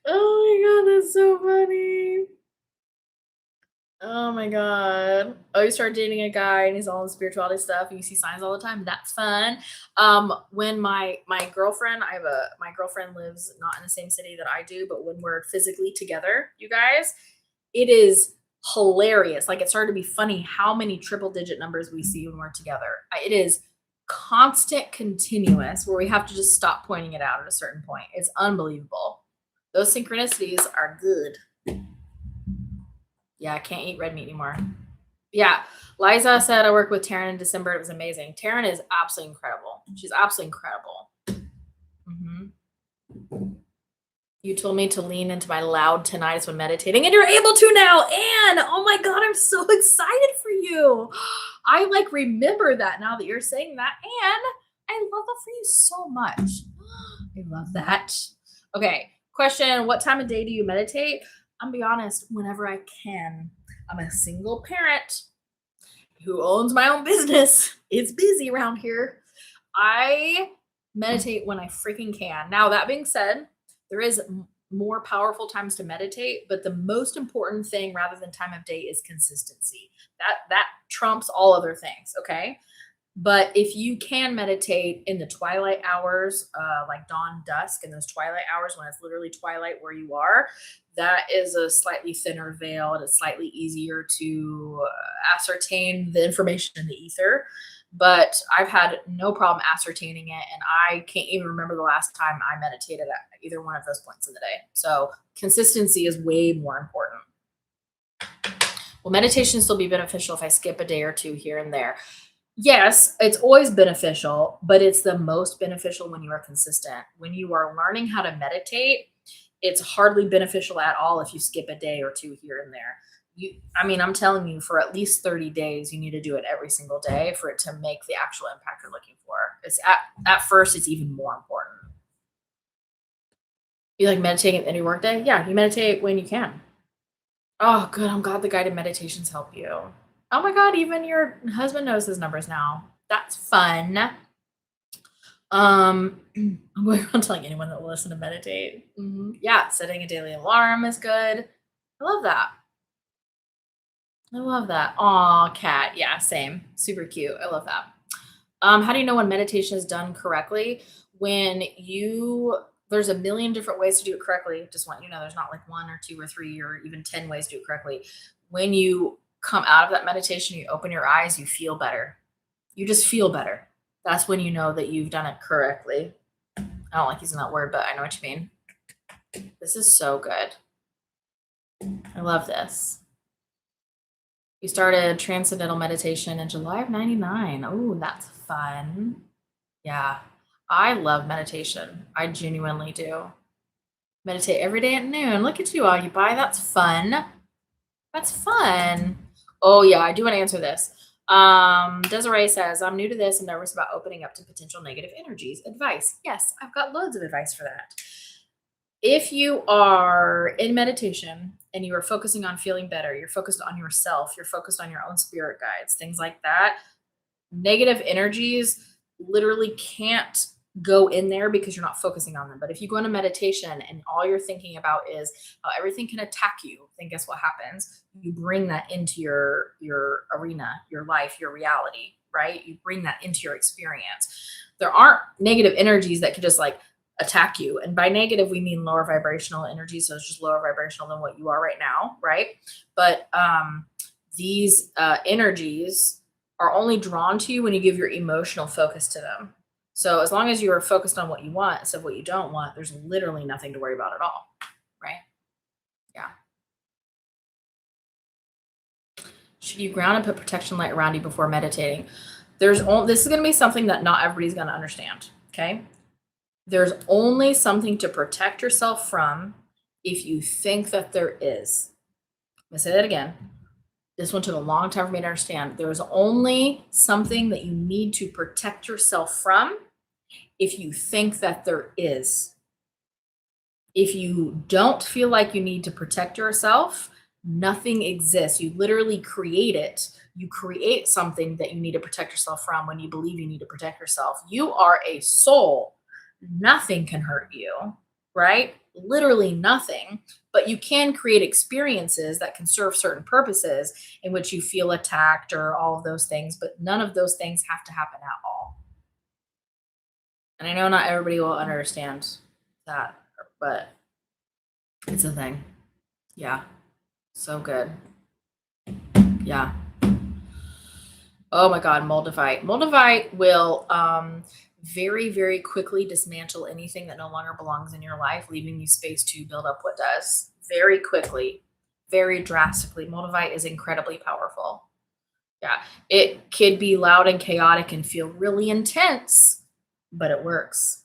Oh my God, that's so funny. Oh my God. Oh, you start dating a guy and he's all in spirituality stuff and you see signs all the time. That's fun. When my girlfriend, my girlfriend lives not in the same city that I do, but when we're physically together, you guys, it is hilarious. Like, it started to be funny how many triple digit numbers we see when we're together. It is constant, continuous, where we have to just stop pointing it out at a certain point. It's unbelievable. Those synchronicities are good. Yeah, I can't eat red meat anymore. Yeah. Liza said I worked with Taryn in December. It was amazing. Taryn is absolutely incredible. She's absolutely incredible. You told me to lean into my loud tinnitus when meditating, and you're able to now. And oh my God, I'm so excited for you. I remember that now that you're saying that. And I love that for you so much. I love that. Okay. Question: what time of day do you meditate? I'll be honest, whenever I can. I'm a single parent who owns my own business. It's busy around here. I meditate when I freaking can. Now, that being said, there is more powerful times to meditate, but the most important thing rather than time of day is consistency. That trumps all other things, okay? But if you can meditate in the twilight hours, like dawn, dusk, and those twilight hours when it's literally twilight where you are, that is a slightly thinner veil and it's slightly easier to ascertain the information in the ether. But I've had no problem ascertaining it, and I can't even remember the last time I meditated at either one of those points in the day. So consistency is way more important. Will meditation still be beneficial if I skip a day or two here and there? Yes, it's always beneficial, but it's the most beneficial when you are consistent. When you are learning how to meditate, it's hardly beneficial at all if you skip a day or two here and there. I'm telling you, for at least 30 days, you need to do it every single day for it to make the actual impact you're looking for. It's at first, it's even more important. You like meditating at the end of your workday? Yeah, you meditate when you can. Oh, good. I'm glad the guided meditations help you. Oh my God, even your husband knows his numbers now. That's fun. I'm going around telling anyone that will listen to meditate. Yeah, setting a daily alarm is good. I love that. I love that. Aw, cat. Yeah, same. Super cute. I love that. How do you know when meditation is done correctly? When you there's a million different ways to do it correctly. Just want you to know there's not like one or two or three or even 10 ways to do it correctly. When you come out of that meditation, you open your eyes, you feel better. You just feel better. That's when you know that you've done it correctly. I don't like using that word, but I know what you mean. This is so good. I love this. You started transcendental meditation in July of 99. Oh, that's fun. Yeah. I love meditation. I genuinely do. Meditate every day at noon. Look at you all. You buy. That's fun. That's fun. Oh yeah, I do want to answer this. Desiree says, I'm new to this and nervous about opening up to potential negative energies. Advice. Yes, I've got loads of advice for that. If you are in meditation and you are focusing on feeling better, you're focused on yourself, you're focused on your own spirit guides, things like that, negative energies literally can't go in there because you're not focusing on them. But if you go into meditation and all you're thinking about is how everything can attack you, then guess what happens? You bring that into your arena, your life, your reality, right? You bring that into your experience. There aren't negative energies that could just like attack you. And by negative, we mean lower vibrational energy. So it's just lower vibrational than what you are right now, right? But these energies are only drawn to you when you give your emotional focus to them. So as long as you are focused on what you want instead of what you don't want, there's literally nothing to worry about at all, right? Yeah. Should you ground and put protection light around you before meditating? This is going to be something that not everybody's going to understand, okay? There's only something to protect yourself from if you think that there is. I'm going to say that again. This one took a long time for me to understand. There's only something that you need to protect yourself from if you think that there is. If you don't feel like you need to protect yourself, nothing exists. You literally create it. You create something that you need to protect yourself from when you believe you need to protect yourself. You are a soul. Nothing can hurt you, right? Literally nothing. But you can create experiences that can serve certain purposes in which you feel attacked or all of those things, but none of those things have to happen at all. And I know not everybody will understand that, but it's a thing. Yeah. So good. Yeah. Oh my God, Moldavite. Moldavite will very, very quickly dismantle anything that no longer belongs in your life, leaving you space to build up what does. Very quickly, very drastically. Moldavite is incredibly powerful. Yeah. It could be loud and chaotic and feel really intense, but it works.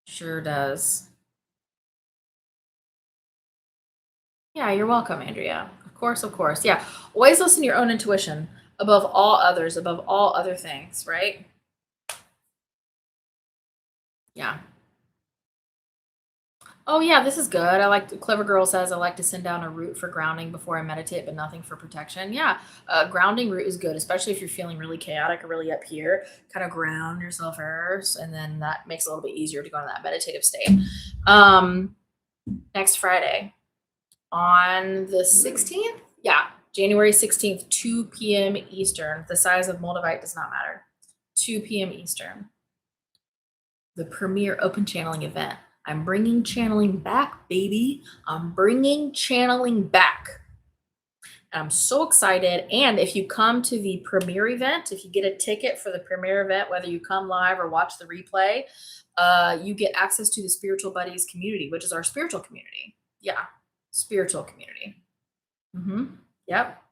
Sure does. Yeah, you're welcome, Andrea. Of course, of course. Yeah. Always listen to your own intuition above all others, above all other things, right? Yeah. Oh yeah, this is good. I like Clever Girl says I like to send down a root for grounding before I meditate, but nothing for protection. Yeah, grounding root is good, especially if you're feeling really chaotic or really up here. Kind of ground yourself first, and then that makes it a little bit easier to go into that meditative state. Next Friday on the 16th. Yeah, January 16th, 2 p.m. Eastern. The size of Moldavite does not matter. 2 p.m. Eastern. The premier open channeling event. I'm bringing channeling back, baby. I'm bringing channeling back. And I'm so excited. And if you come to the premiere event, if you get a ticket for the premiere event, whether you come live or watch the replay, you get access to the Spiritual Buddies community, which is our spiritual community. Yeah, spiritual community. Yep.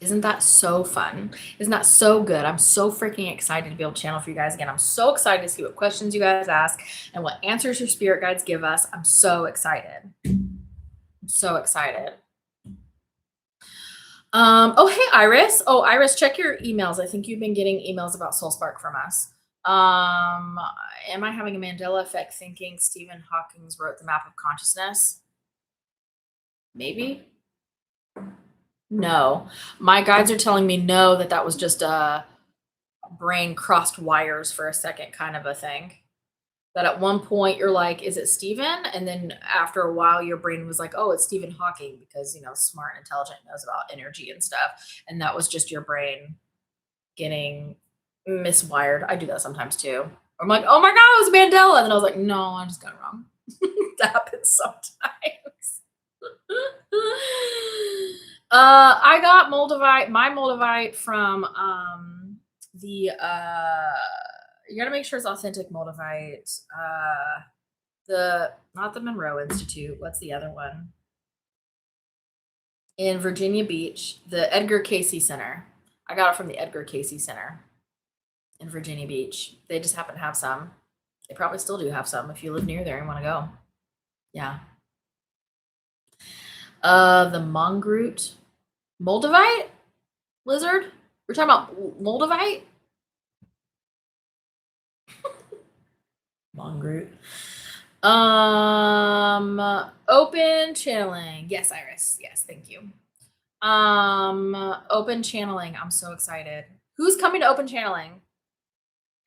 Isn't that so fun? Isn't that so good? I'm so freaking excited to be able to channel for you guys again. I'm so excited to see what questions you guys ask and what answers your spirit guides give us. I'm so excited. I'm so excited. Oh, hey, Iris. Oh, Iris, check your emails. I think you've been getting emails about Soul Spark from us. Am I having a Mandela effect thinking Stephen Hawking wrote the map of consciousness? Maybe. No, my guides are telling me no, that was just a brain crossed wires for a second kind of a thing. That at one point you're like, is it Stephen? And then after a while, your brain was like, oh, it's Stephen Hawking because, smart and intelligent, knows about energy and stuff. And that was just your brain getting miswired. I do that sometimes too. I'm like, oh my God, it was Mandela. And then I was like, no, I just got it wrong. That happens sometimes. I got Moldavite, my Moldavite from the you gotta make sure it's authentic Moldavite. Not the Monroe Institute. What's the other one? In Virginia Beach, the Edgar Cayce Center. I got it from the Edgar Cayce Center in Virginia Beach. They just happen to have some. They probably still do have some if you live near there and want to go. Yeah. The Mongroot Moldavite lizard. We're talking about Moldavite. Mongroot. Open channeling. Yes, Iris. Yes, thank you. Open channeling. I'm so excited. Who's coming to open channeling?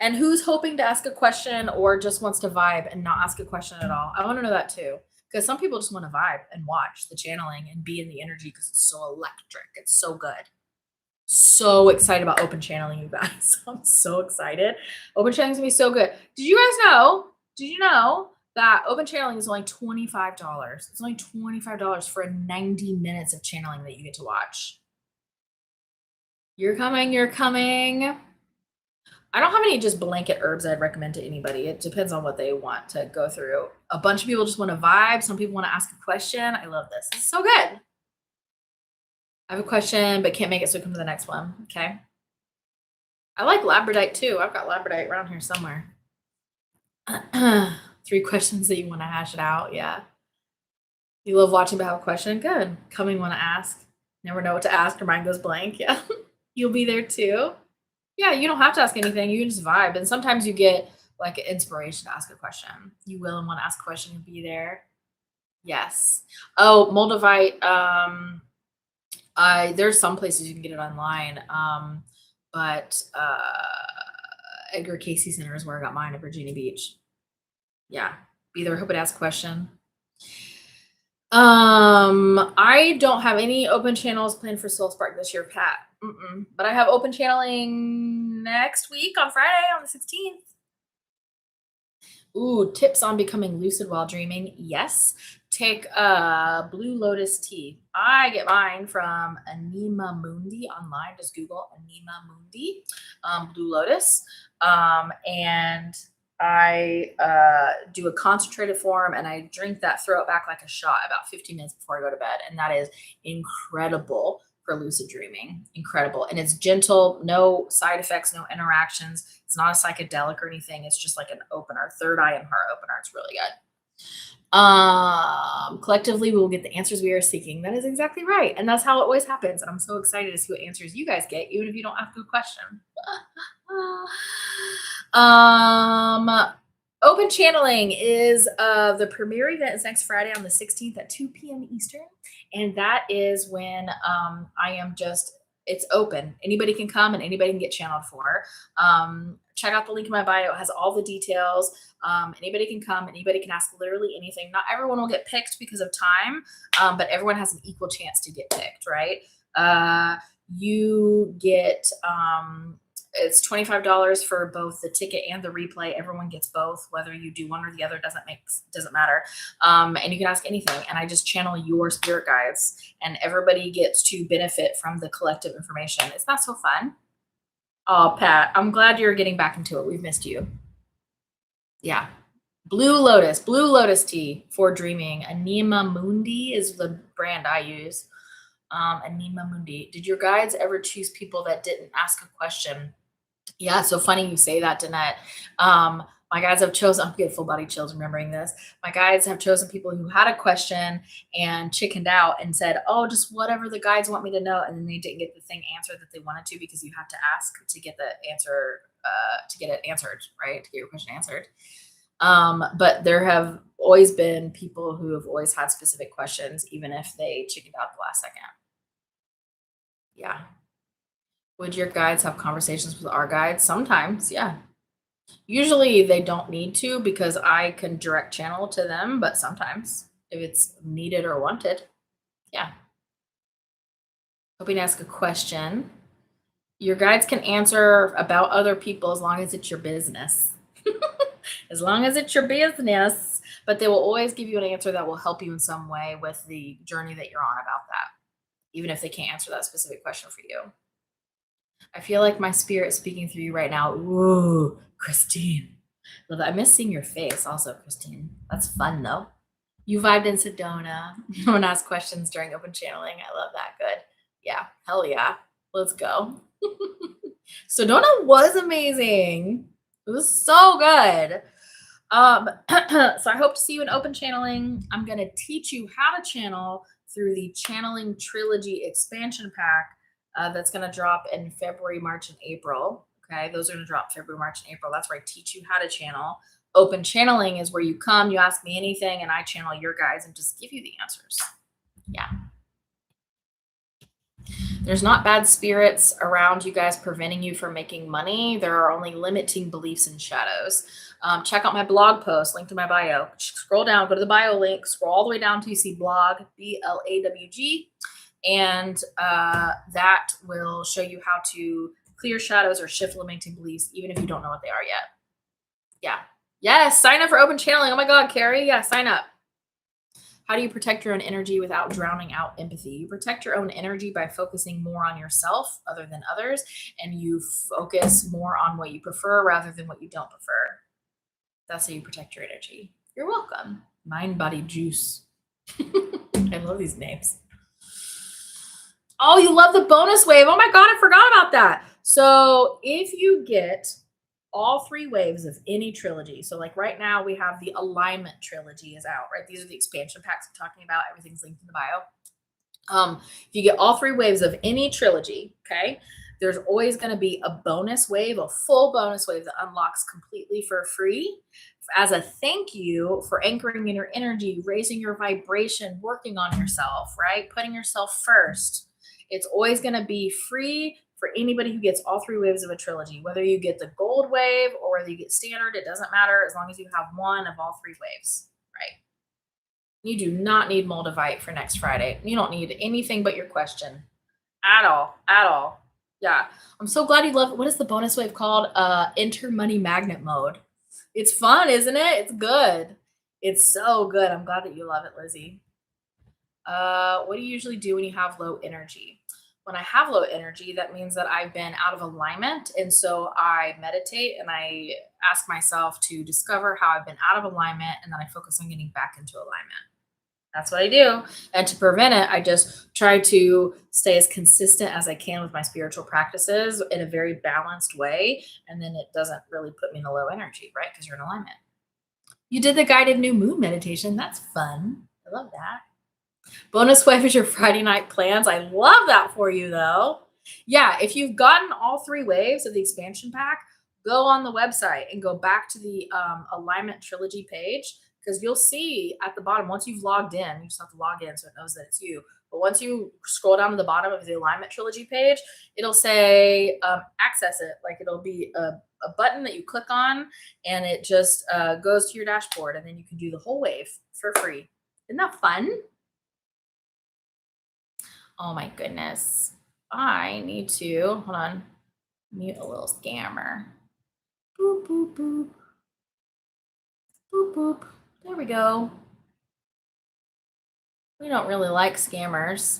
And who's hoping to ask a question or just wants to vibe and not ask a question at all? I want to know that too. Because some people just want to vibe and watch the channeling and be in the energy because it's so electric. It's so good. So excited about open channeling, you guys. I'm so excited. Open channeling is gonna be so good. Did you know that open channeling is only $25? It's only $25 for 90 minutes of channeling that you get to watch. You're coming. I don't have any just blanket herbs I'd recommend to anybody. It depends on what they want to go through. A bunch of people just want to vibe. Some people want to ask a question. I love this. It's so good. I have a question, but can't make it, so we come to the next one. Okay. I like labradorite too. I've got labradorite around here somewhere. 3 questions that you want to hash it out. Yeah. You love watching but have a question? Good. Coming want to ask. Never know what to ask. Your mind goes blank. Yeah. You'll be there too. Yeah, you don't have to ask anything. You can just vibe. And sometimes you get like inspiration to ask a question. You will and want to ask a question and be there. Yes. Oh, Moldavite. There's some places you can get it online. But Edgar Cayce Center is where I got mine in Virginia Beach. Yeah. Be there, hope it asks a question. I don't have any open channels planned for Soul Spark this year, Pat. But I have open channeling next week on Friday on the 16th. Ooh, tips on becoming lucid while dreaming. Yes. Take Blue Lotus tea. I get mine from Anima Mundi online. Just Google Anima Mundi, Blue Lotus. And I do a concentrated form and I drink that, throw it back like a shot about 15 minutes before I go to bed. And that is incredible for lucid dreaming. Incredible. And it's gentle, no side effects, no interactions. It's not a psychedelic or anything. It's just like an opener, third eye and heart opener. It's really good. Collectively, we will get the answers we are seeking. That is exactly right. And that's how it always happens. And I'm so excited to see what answers you guys get, even if you don't ask a question. Open channeling is the premier event is next Friday on the 16th at 2 p.m. Eastern. And that is when it's open. Anybody can come and anybody can get channeled for. Check out the link in my bio. It has all the details. Anybody can come. Anybody can ask literally anything. Not everyone will get picked because of time, but everyone has an equal chance to get picked, right? You get it's $25 for both the ticket and the replay. Everyone gets both, whether you do one or the other doesn't matter. And you can ask anything. And I just channel your spirit guides, and everybody gets to benefit from the collective information. It's not so fun. Oh, Pat, I'm glad you're getting back into it. We've missed you. Yeah. Blue Lotus tea for dreaming. Anima Mundi is the brand I use. Anima Mundi. Did your guides ever choose people that didn't ask a question? Yeah, so funny you say that, Danette. My guides have chosen, I'm getting full body chills remembering this. My guides have chosen people who had a question and chickened out and said, oh, just whatever the guides want me to know. And then they didn't get the thing answered that they wanted to, because you have to ask to get the answer, to get it answered, right? To get your question answered. But there have always been people who have always had specific questions, even if they chickened out the last second. Yeah. Would your guides have conversations with our guides? Sometimes, yeah. Usually they don't need to, because I can direct channel to them, but sometimes if it's needed or wanted, yeah. Hoping to ask a question. Your guides can answer about other people as long as it's your business. As long as it's your business, but they will always give you an answer that will help you in some way with the journey that you're on about that, even if they can't answer that specific question for you. I feel like my spirit is speaking through you right now. Ooh, Christine. Love that. I miss seeing your face also, Christine. That's fun though. You vibed in Sedona. No one asked questions during open channeling. I love that. Good. Yeah. Hell yeah. Let's go. Sedona was amazing. It was so good. So I hope to see you in open channeling. I'm going to teach you how to channel through the Channeling Trilogy expansion pack that's going to drop in February, March, and April. Okay, those are going to drop February, March, and April. That's where I teach you how to channel. Open channeling is where you come, you ask me anything, and I channel your guys and just give you the answers. Yeah. There's not bad spirits around you guys preventing you from making money. There are only limiting beliefs and shadows. Check out my blog post, linked in my bio. Scroll down, go to the bio link, scroll all the way down till you see blog, BLAWG, and that will show you how to clear shadows or shift limiting beliefs, even if you don't know what they are yet. Yeah. Yes, sign up for open channeling. Oh my God, Carrie. Yeah, sign up. How do you protect your own energy without drowning out empathy? You protect your own energy by focusing more on yourself other than others, and you focus more on what you prefer rather than what you don't prefer. That's how you protect your energy. You're welcome. Mind, body, juice. I love these names. Oh, you love the bonus wave. Oh my God, I forgot about that. So if you get all 3 waves of any trilogy. So like right now we have the alignment trilogy is out, right? These are the expansion packs I'm talking about. Everything's linked in the bio. If you get all 3 waves of any trilogy, okay, there's always going to be a bonus wave, a full bonus wave that unlocks completely for free as a thank you for anchoring in your energy, raising your vibration, working on yourself, right? Putting yourself first. It's always going to be free for anybody who gets all 3 waves of a trilogy. Whether you get the gold wave or whether you get standard, it doesn't matter as long as you have one of all 3 waves, right? You do not need Moldavite for next Friday. You don't need anything but your question at all, at all. Yeah. I'm so glad you love it. What is the bonus wave called? Enter money magnet mode. It's fun, isn't it? It's good. It's so good. I'm glad that you love it, Lizzie. What do you usually do when you have low energy? When I have low energy, that means that I've been out of alignment. And so I meditate and I ask myself to discover how I've been out of alignment. And then I focus on getting back into alignment. That's what I do. And to prevent it, I just try to stay as consistent as I can with my spiritual practices in a very balanced way. And then it doesn't really put me in a low energy, right? Because you're in alignment. You did the guided new moon meditation. That's fun. I love that. Bonus wave is your Friday night plans. I love that for you though. Yeah, if you've gotten all 3 waves of the expansion pack, go on the website and go back to the alignment trilogy page, because you'll see at the bottom, once you've logged in, you just have to log in so it knows that it's you. But once you scroll down to the bottom of the alignment trilogy page, it'll say access it. Like it'll be a button that you click on and it just goes to your dashboard, and then you can do the whole wave for free. Isn't that fun? Oh my goodness. I need to, hold on, mute a little scammer. Boop, boop, boop. Boop, boop. There we go. We don't really like scammers.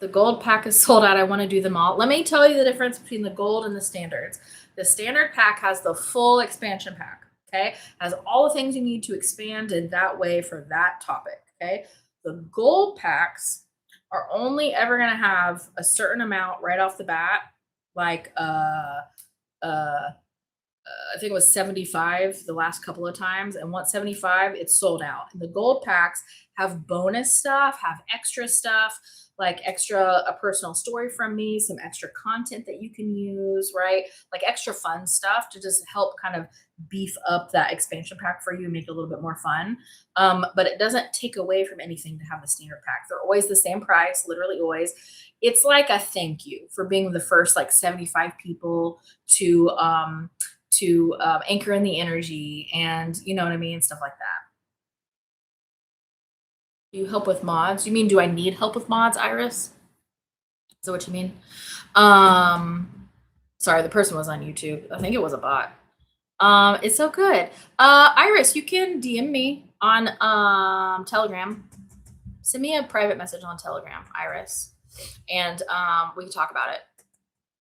The gold pack is sold out. I want to do them all. Let me tell you the difference between the gold and the standards. The standard pack has the full expansion pack, okay? Has all the things you need to expand in that way for that topic, okay? The gold packs are only ever going to have a certain amount right off the bat, like I think it was 75 the last couple of times. And once 75, it's sold out. And the gold packs have bonus stuff, have extra stuff, like extra a personal story from me, some extra content that you can use, right? Like extra fun stuff to just help kind of beef up that expansion pack for you and make it a little bit more fun. But it doesn't take away from anything to have the standard pack. They're always the same price, literally always. It's like a thank you for being the first like 75 people to anchor in the energy, and you know what I mean, stuff like that. Do you help with mods? You mean do I need help with mods, Iris? Is that what you mean? Sorry, the person was on YouTube. I think it was a bot. It's so good. Iris, you can DM me on Telegram. Send me a private message on Telegram, Iris, and we can talk about it.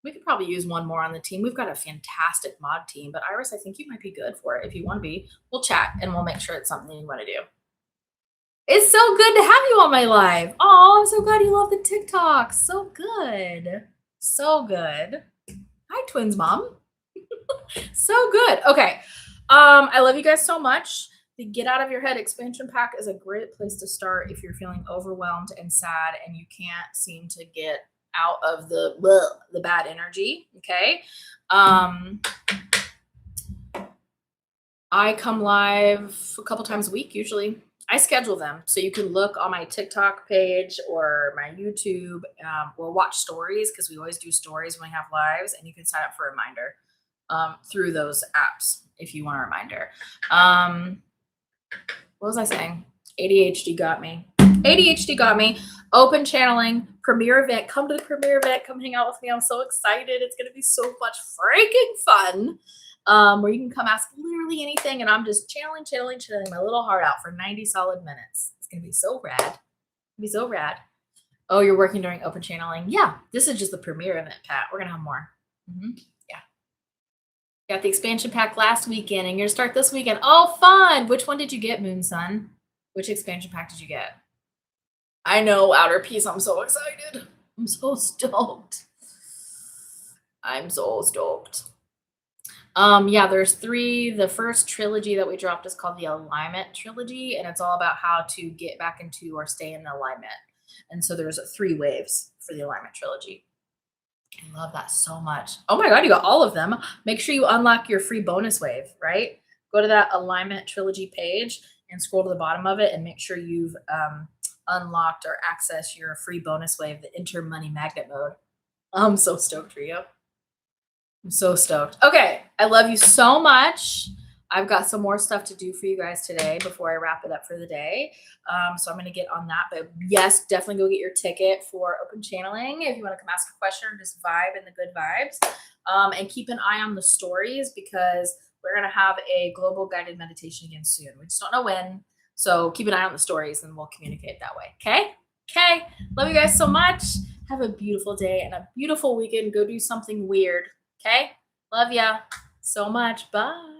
We could probably use one more on the team. We've got a fantastic mod team, but Iris, I think you might be good for it. If you want to be, we'll chat and we'll make sure it's something you want to do. It's so good to have you on my live. Oh, I'm so glad you love the TikTok. So good. So good. Hi, twins mom. So good. Okay. I love you guys so much. The Get Out of Your Head expansion pack is a great place to start if you're feeling overwhelmed and sad and you can't seem to get out of the bad energy. Okay. I come live a couple times a week usually. I schedule them so you can look on my TikTok page or my YouTube or watch stories, because we always do stories when we have lives, and you can sign up for a reminder through those apps if you want a reminder. What was I saying? ADHD got me. ADHD got me. Open channeling, premiere event. Come to the premiere event. Come hang out with me. I'm so excited. It's going to be so much freaking fun. Where you can come ask literally anything, and I'm just channeling my little heart out for 90 solid minutes. It's going to be so rad. It'll be so rad. Oh, you're working during open channeling? Yeah. This is just the premiere event, Pat. We're going to have more. Yeah. Got the expansion pack last weekend, and you're going to start this weekend. Oh, fun. Which one did you get, Moon Sun? Which expansion pack did you get? I know, Outer Peace. I'm so excited. I'm so stoked. I'm so stoked. Yeah, there's 3. The first trilogy that we dropped is called the Alignment Trilogy, and it's all about how to get back into or stay in alignment. And so there's 3 waves for the Alignment Trilogy. I love that so much. Oh my God, you got all of them. Make sure you unlock your free bonus wave, right? Go to that Alignment Trilogy page and scroll to the bottom of it and make sure you've unlocked or accessed your free bonus wave, the Enter Money Magnet mode. I'm so stoked for you. I'm so stoked. Okay, I love you so much. I've got some more stuff to do for you guys today before I wrap it up for the day. So I'm going to get on that. But yes, definitely go get your ticket for open channeling if you want to come ask a question or just vibe in the good vibes. And keep an eye on the stories, because we're going to have a global guided meditation again soon. We just don't know when. So keep an eye on the stories and we'll communicate that way. Okay? Okay. Love you guys so much. Have a beautiful day and a beautiful weekend. Go do something weird. Okay? Love ya so much. Bye.